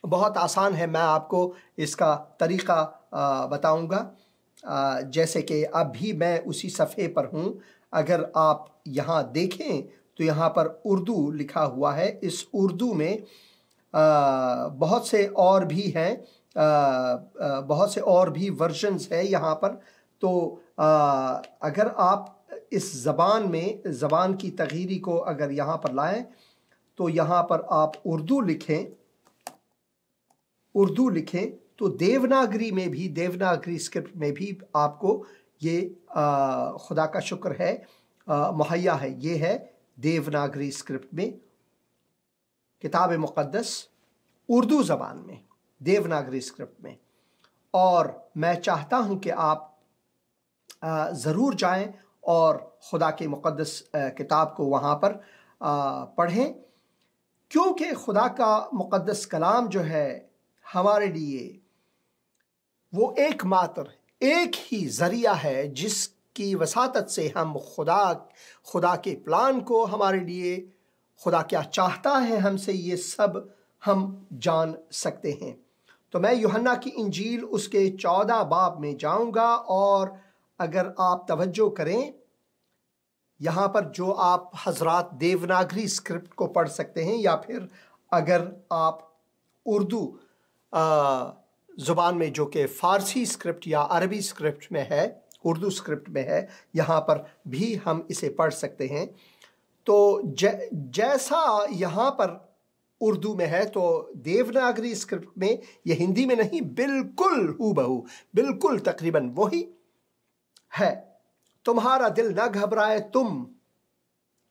Speaker 1: बहुत आसान है, मैं आपको इसका तरीक़ा बताऊँगा। जैसे कि अभी मैं उसी सफ़े पर हूँ, अगर आप यहाँ देखें तो यहाँ पर उर्दू लिखा हुआ है। इस उर्दू में बहुत से और भी हैं, बहुत से और भी वर्जन्स हैं यहाँ पर। तो अगर आप इस ज़बान की तग़यीरी को अगर यहाँ पर लाएं तो यहाँ पर आप उर्दू लिखें तो देवनागरी में भी, देवनागरी स्क्रिप्ट में भी आपको ये खुदा का शुक्र है मुहैया है। ये है देवनागरी स्क्रिप्ट में किताब मुक़द्दस उर्दू ज़बान में, देवनागरी स्क्रिप्ट में। और मैं चाहता हूँ कि आप ज़रूर जाएं اور خدا کے مقدس کتاب کو وہاں پر پڑھیں، کیونکہ خدا کا مقدس کلام جو ہے ہمارے لیے وہ ایک ماتر ایک ہی ذریعہ ہے جس کی وساطت سے ہم خدا کے پلان کو، ہمارے لیے خدا کیا چاہتا ہے ہم سے، یہ سب ہم جان سکتے ہیں۔ تو میں یوحنا کی انجیل اس کے 14 باب میں جاؤں گا، اور اگر آپ توجہ کریں یہاں پر جو آپ حضرات دیوناگری اسکرپٹ کو پڑھ سکتے ہیں، یا پھر اگر آپ اردو زبان میں جو کہ فارسی اسکرپٹ یا عربی اسکرپٹ میں ہے، اردو اسکرپٹ میں ہے، یہاں پر بھی ہم اسے پڑھ سکتے ہیں۔ تو جیسا یہاں پر اردو میں ہے تو دیوناگری اسکرپٹ میں یہ ہندی میں نہیں، بالکل ہو بہو، بالکل تقریباً وہی ہے۔ تمہارا دل نہ گھبرائے، تم،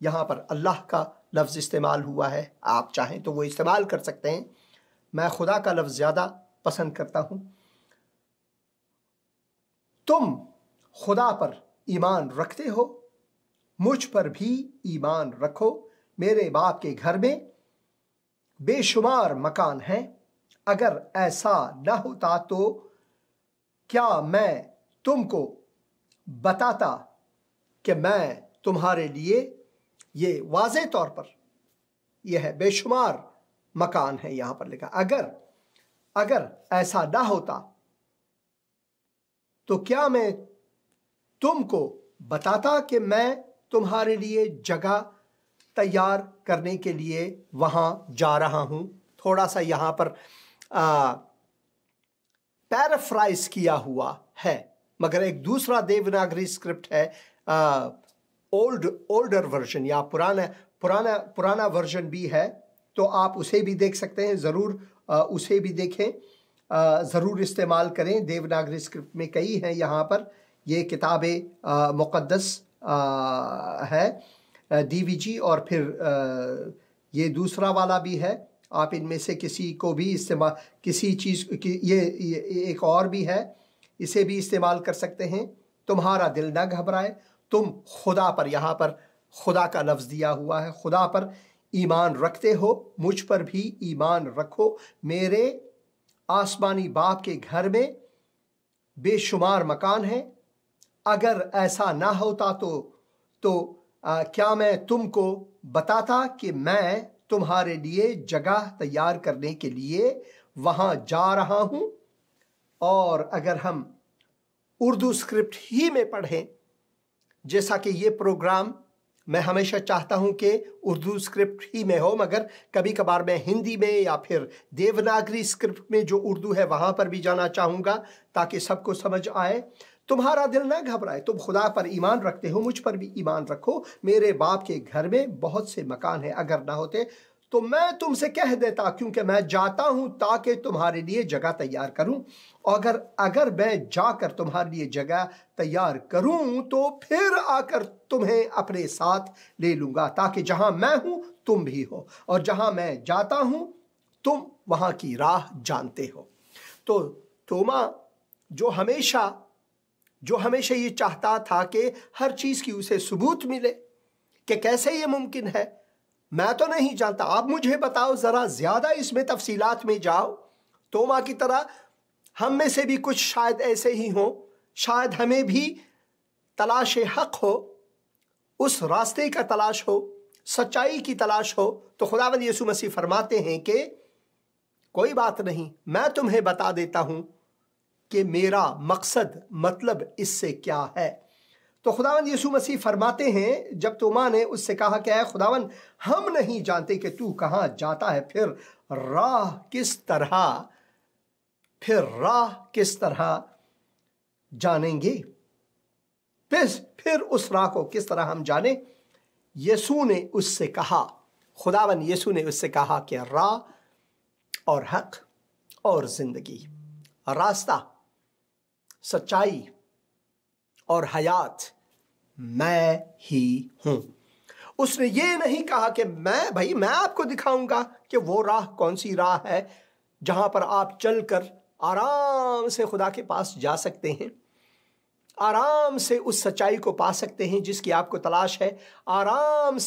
Speaker 1: یہاں پر اللہ کا لفظ استعمال ہوا ہے، آپ چاہیں تو وہ استعمال کر سکتے ہیں، میں خدا کا لفظ زیادہ پسند کرتا ہوں۔ تم خدا پر ایمان رکھتے ہو، مجھ پر بھی ایمان رکھو، میرے باپ کے گھر میں بے شمار مکان ہیں، اگر ایسا نہ ہوتا تو کیا میں تم کو بتاتا کہ میں تمہارے لیے، یہ واضح طور پر یہ ہے، بے شمار مکان ہے یہاں پر لکھا، اگر ایسا نہ ہوتا تو کیا میں تم کو بتاتا کہ میں تمہارے لیے جگہ تیار کرنے کے لیے وہاں جا رہا ہوں۔ تھوڑا سا یہاں پر پیرافرائز کیا ہوا ہے، مگر ایک دوسرا دیوناگری اسکرپٹ ہے، اولڈر ورژن یا پرانا ورژن بھی ہے، تو آپ اسے بھی دیکھ سکتے ہیں، ضرور اسے بھی دیکھیں، ضرور استعمال کریں۔ دیوناگری اسکرپٹ میں کئی ہیں، یہاں پر یہ کتاب مقدس ہے DVG، اور پھر یہ دوسرا والا بھی ہے، آپ ان میں سے کسی کو بھی استعمال، کسی چیز کی، یہ ایک اور بھی ہے، اسے بھی استعمال کر سکتے ہیں۔ تمہارا دل نہ گھبرائے، تم خدا پر، یہاں پر خدا کا لفظ دیا ہوا ہے، خدا پر ایمان رکھتے ہو، مجھ پر بھی ایمان رکھو، میرے آسمانی باپ کے گھر میں بے شمار مکان ہیں، اگر ایسا نہ ہوتا تو کیا میں تم کو بتاتا کہ میں تمہارے لیے جگہ تیار کرنے کے لیے وہاں جا رہا ہوں۔ اور اگر ہم اردو اسکرپٹ ہی میں پڑھیں، جیسا کہ یہ پروگرام میں ہمیشہ چاہتا ہوں کہ اردو اسکرپٹ ہی میں ہو، مگر کبھی کبھار میں ہندی میں یا پھر دیوناگری اسکرپٹ میں جو اردو ہے وہاں پر بھی جانا چاہوں گا تاکہ سب کو سمجھ آئے۔ تمہارا دل نہ گھبرائے، تم خدا پر ایمان رکھتے ہو، مجھ پر بھی ایمان رکھو، میرے باپ کے گھر میں بہت سے مکان ہیں، اگر نہ ہوتے تو میں تم سے کہہ دیتا، کیونکہ میں جاتا ہوں تاکہ تمہارے لیے جگہ تیار کروں، اگر میں جا کر تمہارے لیے جگہ تیار کروں تو پھر آ کر تمہیں اپنے ساتھ لے لوں گا، تاکہ جہاں میں ہوں تم بھی ہو، اور جہاں میں جاتا ہوں تم وہاں کی راہ جانتے ہو۔ تو توما جو ہمیشہ یہ چاہتا تھا کہ ہر چیز کی اسے ثبوت ملے کہ کیسے یہ ممکن ہے، میں تو نہیں جانتا، آپ مجھے بتاؤ، ذرا زیادہ اس میں تفصیلات میں جاؤ۔ توما کی طرح ہم میں سے بھی کچھ شاید ایسے ہی ہوں، شاید ہمیں بھی تلاش حق ہو، اس راستے کا تلاش ہو، سچائی کی تلاش ہو۔ تو خداوند یسوع مسیح فرماتے ہیں کہ کوئی بات نہیں، میں تمہیں بتا دیتا ہوں کہ میرا مقصد، مطلب اس سے کیا ہے۔ تو خداوند یسوع مسیح فرماتے ہیں، جب توما نے اس سے کہا کہ اے خداوند، ہم نہیں جانتے کہ تو کہاں جاتا ہے، پھر راہ کس طرح جانیں گے، پھر اس راہ کو کس طرح ہم جانیں؟ یسوع نے اس سے کہا، خداوند یسوع نے اس سے کہا کہ راہ اور حق اور زندگی، راستہ، سچائی اور حیات میں ہی ہوں۔ اس نے یہ نہیں کہا کہ میں آپ کو دکھاؤں گا کہ وہ راہ کون سی راہ ہے جہاں پر آپ چل کر آرام سے خدا کے پاس جا سکتے ہیں۔ आराम से उस सच्चाई को पा सकते हैं जिसकी आपको तलाश है। आराम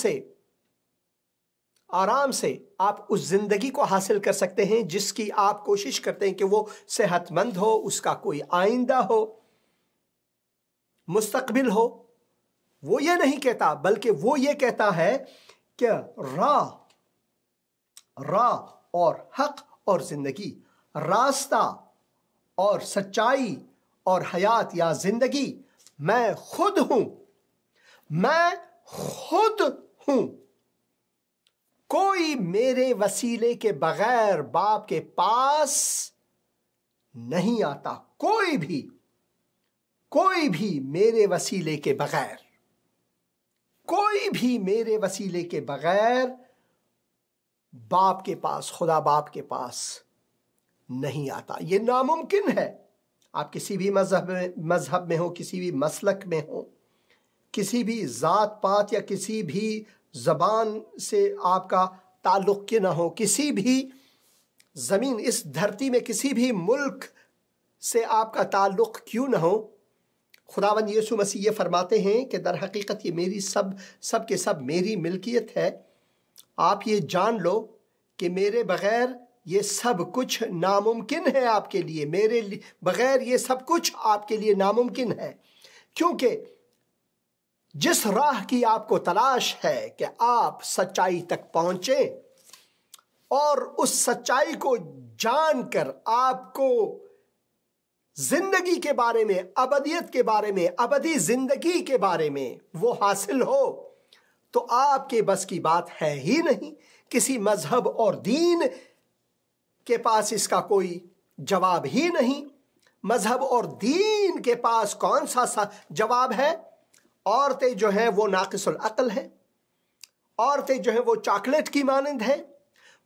Speaker 1: से आप उस जिंदगी को हासिल कर सकते हैं जिसकी आप कोशिश करते हैं कि वो सेहतमंद हो, उसका कोई आइंदा हो, मुस्तकबिल हो। वो ये नहीं कहता, बल्कि वो ये कहता है कि राह और हक और जिंदगी, रास्ता और सच्चाई और हयात या जिंदगी मैं खुद हूं। कोई मेरे वसीले के बगैर बाप के पास नहीं आता। कोई भी मेरे वसीले के बगैर बाप के पास, खुदा बाप के पास नहीं आता। ये नामुमकिन है। आप किसी भी मजहब में हो, किसी भी मसलक में हो, किसी भी जात पात या किसी भी ज़बान से आपका ताल्लुक़ क्यों ना हो, किसी भी ज़मीन, इस धरती में किसी भी मुल्क से आपका ताल्लुक़ क्यों ना हो, खुदावंद यीशु मसीह ये फरमाते हैं कि दर हकीकत ये मेरी सब के सब मेरी मिल्कियत है। आप ये जान लो कि मेरे बग़ैर ये सब कुछ नामुमकिन है आपके लिए। मेरे बग़ैर ये सब कुछ आपके लिए नामुमकिन है, क्योंकि जिस राह की आपको तलाश है कि आप सच्चाई तक पहुंचें और उस सच्चाई को जानकर आपको जिंदगी के बारे में, अबदियत के बारे में, अबदी जिंदगी के बारे में वो हासिल हो, तो आपके बस की बात है ही नहीं। किसी मजहब और दीन के पास इसका कोई जवाब ही नहीं। मजहब और दीन के पास कौन सा जवाब है? औरतें जो हैं वो नाकिसुल अक्ल हैं, औरतें जो हैं वो चॉकलेट की मानिंद हैं,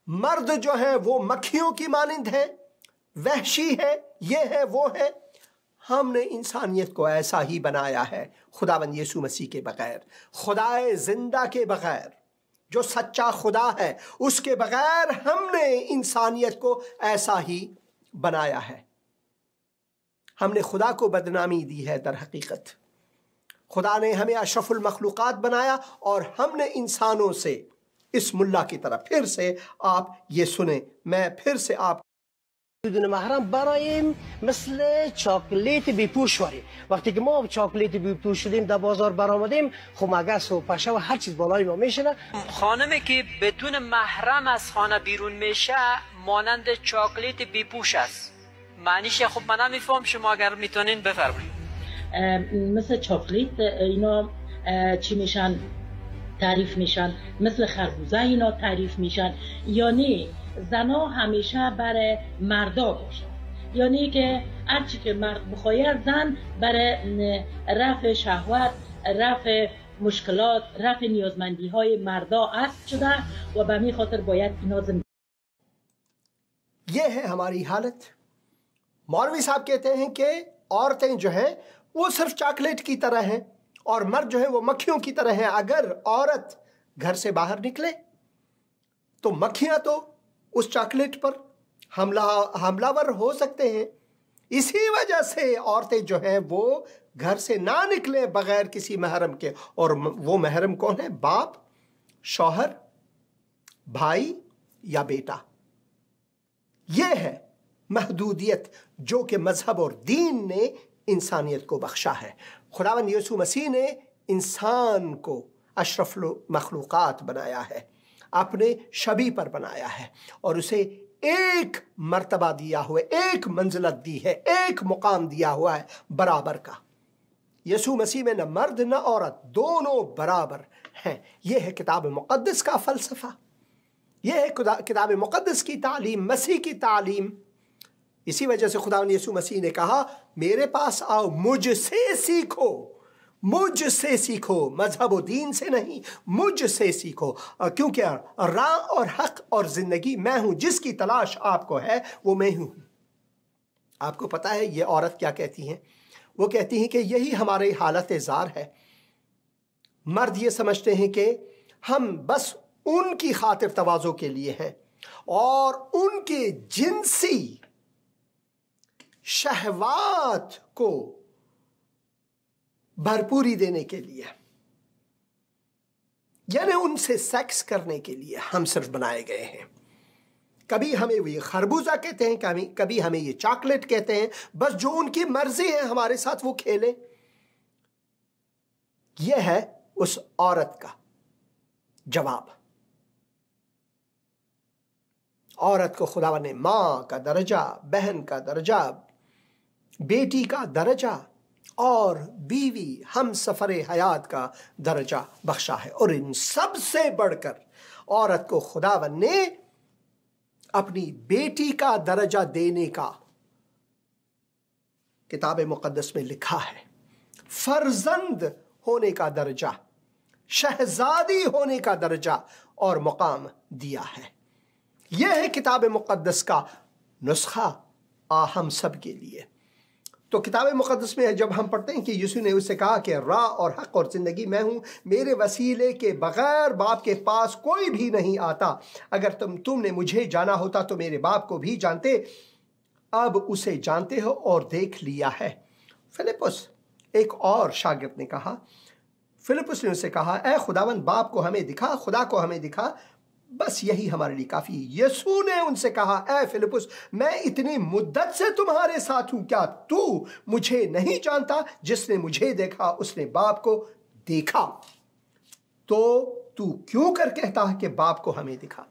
Speaker 1: मर्द जो हैं वो मक्खियों की मानिंद हैं, वहशी है, ये है, वो है। हमने इंसानियत को ऐसा ही बनाया है, खुदावंद यीशु मसीह के बगैर, खुदाए जिंदा के बगैर, जो सच्चा खुदा है उसके बगैर हमने इंसानियत को ऐसा ही बनाया है। हमने खुदा को बदनामी दी है। दर हकीकत खुदा ने हमें अशरफुल मखलूक़ात बनाया और हमने इंसानों से इस मुल्ला की तरफ, फिर से आप ये सुने, मैं फिर से आप
Speaker 2: بدون محرم برایم مثل چاکلیت بیپوش واری. وقتی که ما چاکلیت بیپوش شدیم در بازار برآمدیم، خب مگس و پشه و هر چیز بالای ما میشنه.
Speaker 3: خانمی که بدون محرم از خانه بیرون میشه مانند چاکلیت بیپوش است. معنیش خب من نمیفهم، شما اگر میتونین بفرمایید.
Speaker 4: مثل چاکلیت اینا چی میشن؟ تعریف میشن مثل خربوزه اینا تعریف میشن. یعنی زنا همیشه برای مردا باشه، یعنی که هرچی که مرد بخواید زن برای رفع شهوت، رفع مشکلات، رفع نیازمندی های مردا اسب شده و به همین خاطر باید اینا زندگی.
Speaker 1: یہ ہے ہماری حالت. مولوی صاحب کہتے ہیں کہ عورتیں جو ہیں وہ صرف چاکلیٹ کی طرح ہیں اور مرد جو ہے وہ مکھیوں کی طرح ہیں. اگر عورت گھر سے باہر نکلے تو مکھیاں تو اس چاکلیٹ پر حملہ ور ہو سکتے ہیں. اسی وجہ سے عورتیں جو ہیں وہ گھر سے نہ نکلیں بغیر کسی محرم کے. اور وہ محرم کون ہے؟ باپ، شوہر، بھائی یا بیٹا. یہ ہے محدودیت جو کہ مذہب اور دین نے انسانیت کو بخشا ہے. خداوند یسوع مسیح نے انسان کو اشرف مخلوقات بنایا ہے، اپنے شبیہ پر بنایا ہے اور اسے ایک مرتبہ دیا ہوا ہے، ایک منزلت دی ہے، ایک مقام دیا ہوا ہے برابر کا. یسوع مسیح میں نہ مرد نہ عورت، دونوں برابر ہیں. یہ ہے کتاب مقدس کا فلسفہ، یہ ہے کتاب مقدس کی تعلیم، مسیح کی تعلیم. اسی وجہ سے خداوند یسوع مسیح نے کہا میرے پاس آؤ، مجھ سے سیکھو، مجھ سے سیکھو، مذہب و دین سے نہیں، مجھ سے سیکھو، کیونکہ راہ اور حق اور زندگی میں ہوں. جس کی تلاش آپ کو ہے وہ میں ہوں. آپ کو پتہ ہے یہ عورت کیا کہتی ہیں؟ وہ کہتی ہیں کہ یہی ہماری حالت زار ہے. مرد یہ سمجھتے ہیں کہ ہم بس ان کی خاطر تواضع کے لیے ہیں اور ان کے جنسی شہوات کو भरपूरी देने के लिए, यानी उनसे सेक्स करने के लिए हम सिर्फ बनाए गए हैं। कभी हमें ये खरबूजा कहते हैं, कभी हमें ये चॉकलेट कहते हैं, बस जो उनकी मर्जी है हमारे साथ वो खेलें। यह है उस औरत का जवाब। औरत को खुदावन ने मां का दर्जा, बहन का दर्जा, बेटी का दर्जा और बीवी, हम सफरे हयात का दर्जा बख्शा है। और इन सब से बढ़कर औरत को खुदावन ने अपनी बेटी का दर्जा देने का किताब मुकद्दस में लिखा है। फर्जंद होने का दर्जा, शहजादी होने का दर्जा और मुकाम दिया है। यह है किताब मुकद्दस का नुस्खा हम सब के लिए। तो किताब मुकद्दस में जब हम पढ़ते हैं कि यीशु ने उससे कहा कि राह और हक और ज़िंदगी मैं हूँ, मेरे वसीले के बगैर बाप के पास कोई भी नहीं आता। अगर तुमने मुझे जाना होता तो मेरे बाप को भी जानते, अब उसे जानते हो और देख लिया है। फिलिपुस, एक और शागिर्द ने कहा, फिलिपुस ने उससे कहा, ऐ खुदावन बाप को हमें दिखा, खुदा को हमें दिखा, बस यही हमारे लिए काफी। यीशु ने उनसे कहा, ऐ फिलिपुस, मैं इतनी मुद्दत से तुम्हारे साथ हूं, क्या तू मुझे नहीं जानता? जिसने मुझे देखा उसने बाप को देखा। तो तू क्यों कर कहता है कि बाप को हमें दिखा?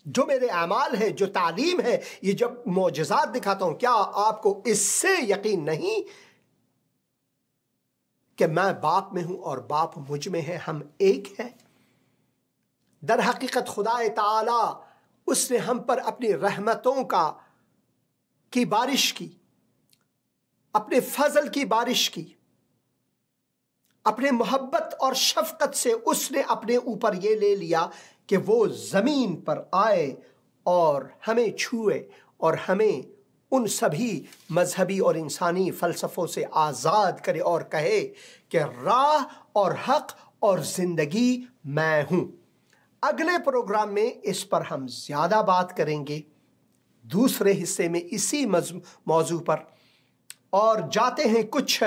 Speaker 1: जो मेरे अमाल है, जो तालीम है, ये जब मोजज़ात दिखाता हूं, क्या आपको इससे यकीन नहीं कि मैं बाप में हूं और बाप मुझ में है, हम एक है? दर हकीकत खुदा ताला उसने हम पर अपनी रहमतों की बारिश की, अपने फजल की बारिश की, अपने मोहब्बत और शफकत से उसने अपने ऊपर ये ले लिया कि वो जमीन पर आए और हमें छुए और हमें उन सभी मजहबी और इंसानी फलसफों से आज़ाद करे और कहे कि राह और हक और जिंदगी मैं हूं। अगले प्रोग्राम में इस पर हम ज्यादा बात करेंगे, दूसरे हिस्से में इसी मौजू पर। और जाते हैं कुछ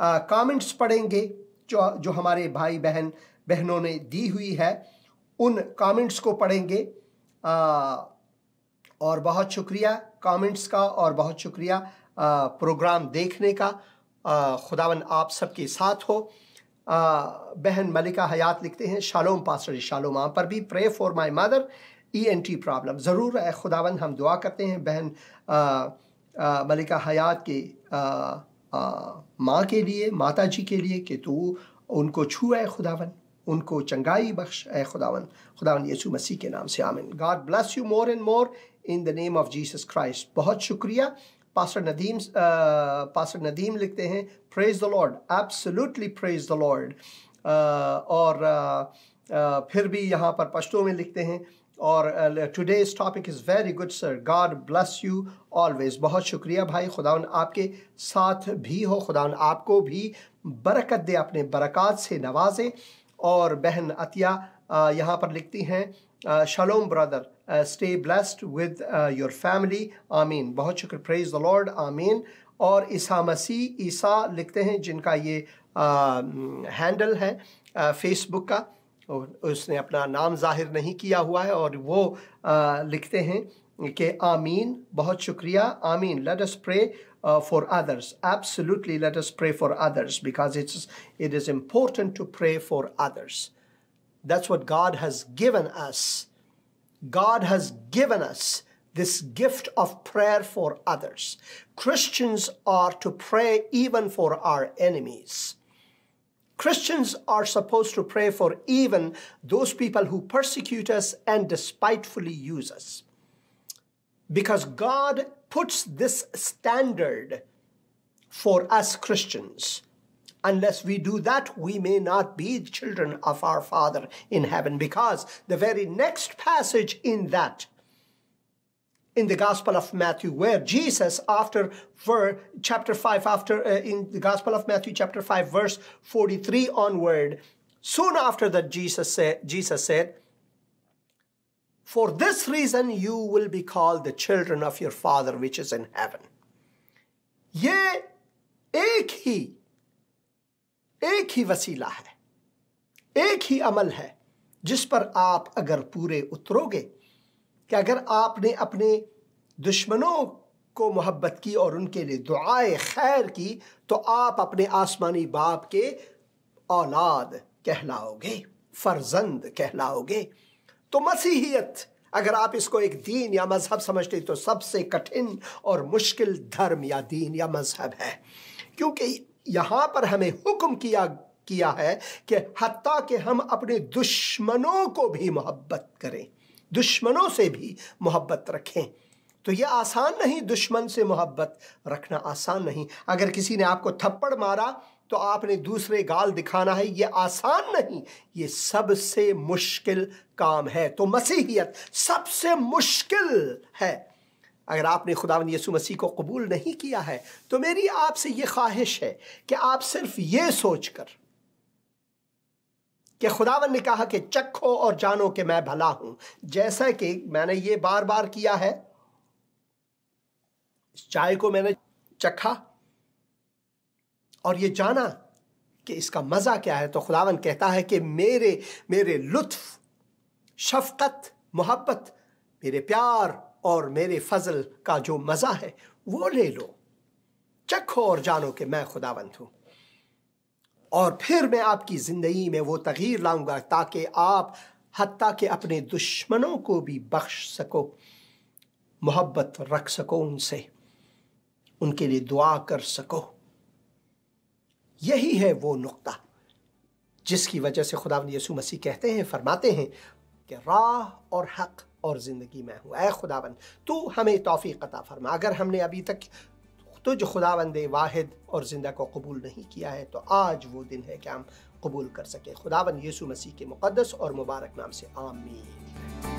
Speaker 1: कमेंट्स पढ़ेंगे जो हमारे भाई बहनों ने दी हुई है, उन कमेंट्स को पढ़ेंगे। और बहुत शुक्रिया कमेंट्स का और बहुत शुक्रिया प्रोग्राम देखने का। खुदावन आप सबके साथ हो। बहन मलिका हयात लिखते हैं, शालोम पास्टर, शालोम आप पर भी। Pray for my mother ENT problem. ज़रूर खुदावन हम दुआ करते हैं बहन मलिका हयात के माँ के लिए, माता जी के लिए, कि तू उनको छुए खुदावन, उनको चंगाई बख्श ए खुदावन यीशु मसीह के नाम से, आमीन। God bless you more and more in the name of Jesus Christ. बहुत शुक्रिया। पास्टर नदीम लिखते हैं, praise the Lord, absolutely praise the Lord. और फिर भी यहाँ पर पश्तो में लिखते हैं, और today's topic is very good sir, God bless you always. बहुत शुक्रिया भाई, खुदावन आपके साथ भी हो, खुदावन आपको भी बरकत दे, अपने बरक़ात से नवाजे। और बहन अतिया यहाँ पर लिखती हैं, shalom brother, stay blessed with your family, आमीन। बहुत शुक्र, प्रेज द लॉर्ड, आमीन। और ईसा लिखते हैं, जिनका ये हैंडल है फेसबुक का, उसने अपना नाम जाहिर नहीं किया हुआ है, और वो लिखते हैं कि आमीन, बहुत शुक्रिया, आमीन। Let us pray for others. Absolutely, let us pray for others, because it is important to pray for others. That's what God has given us. God has given us this gift of prayer for others. Christians are to pray even for our enemies. Christians are supposed to pray for even those people who persecute us and despitefully use us. Because God puts this standard for us Christians. Unless we do that, we may not be children of our Father in heaven, because the very next passage in the Gospel of Matthew, where Jesus, chapter 5, in the Gospel of Matthew chapter 5 verse 43 onward, soon after that Jesus said, for this reason you will be called the children of your Father which is in heaven. ये एक ही वसीला है, एक ही अमल है जिस पर आप अगर पूरे उतरोगे कि अगर आपने अपने दुश्मनों को मोहब्बत की और उनके लिए दुआए खैर की तो आप अपने आसमानी बाप के औलाद कहलाओगे, फर्जंद कहलाओगे। तो मसीहियत अगर आप इसको एक दीन या मजहब समझते तो सबसे कठिन और मुश्किल धर्म या दीन या मजहब है, क्योंकि यहाँ पर हमें हुक्म किया है कि हत्ता कि हम अपने दुश्मनों को भी मोहब्बत करें, दुश्मनों से भी मोहब्बत रखें। तो ये आसान नहीं, दुश्मन से मोहब्बत रखना आसान नहीं। अगर किसी ने आपको थप्पड़ मारा तो आपने दूसरे गाल दिखाना है, ये आसान नहीं, ये सबसे मुश्किल काम है। तो मसीहियत सबसे मुश्किल है। अगर आपने खुदावंद यीशु मसीह को कबूल नहीं किया है तो मेरी आपसे ये ख्वाहिश है कि आप सिर्फ ये सोचकर कि खुदावंद ने कहा कि चखो और जानो कि मैं भला हूं, जैसा कि मैंने ये बार बार किया है, चाय को मैंने चखा और ये जाना कि इसका मज़ा क्या है, तो खुदावंद कहता है कि मेरे लुत्फ, शफकत, मोहब्बत, मेरे प्यार और मेरे फजल का जो मज़ा है वो ले लो, चखो और जानो कि मैं खुदावंद हूँ। और फिर मैं आपकी ज़िंदगी में वो तगीर लाऊंगा ताकि आप हत्ता कि अपने दुश्मनों को भी बख्श सको, मोहब्बत रख सको उनसे, उनके लिए दुआ कर सको। यही है वो नुक्ता जिसकी वजह से खुदावंद यीशु मसीह कहते हैं, फरमाते हैं कि राह और हक और ज़िंदगी मैं हूँ। ऐ खुदावंद तू हमें तौफीक अता फरमा। अगर हमने अभी तक तुझ खुदावंद वाहिद और ज़िंदा को कबूल नहीं किया है तो आज वो दिन है कि हम कबूल कर सकें। खुदावंद यीशु मसीह के मुक़द्दस और मुबारक नाम से आमीन।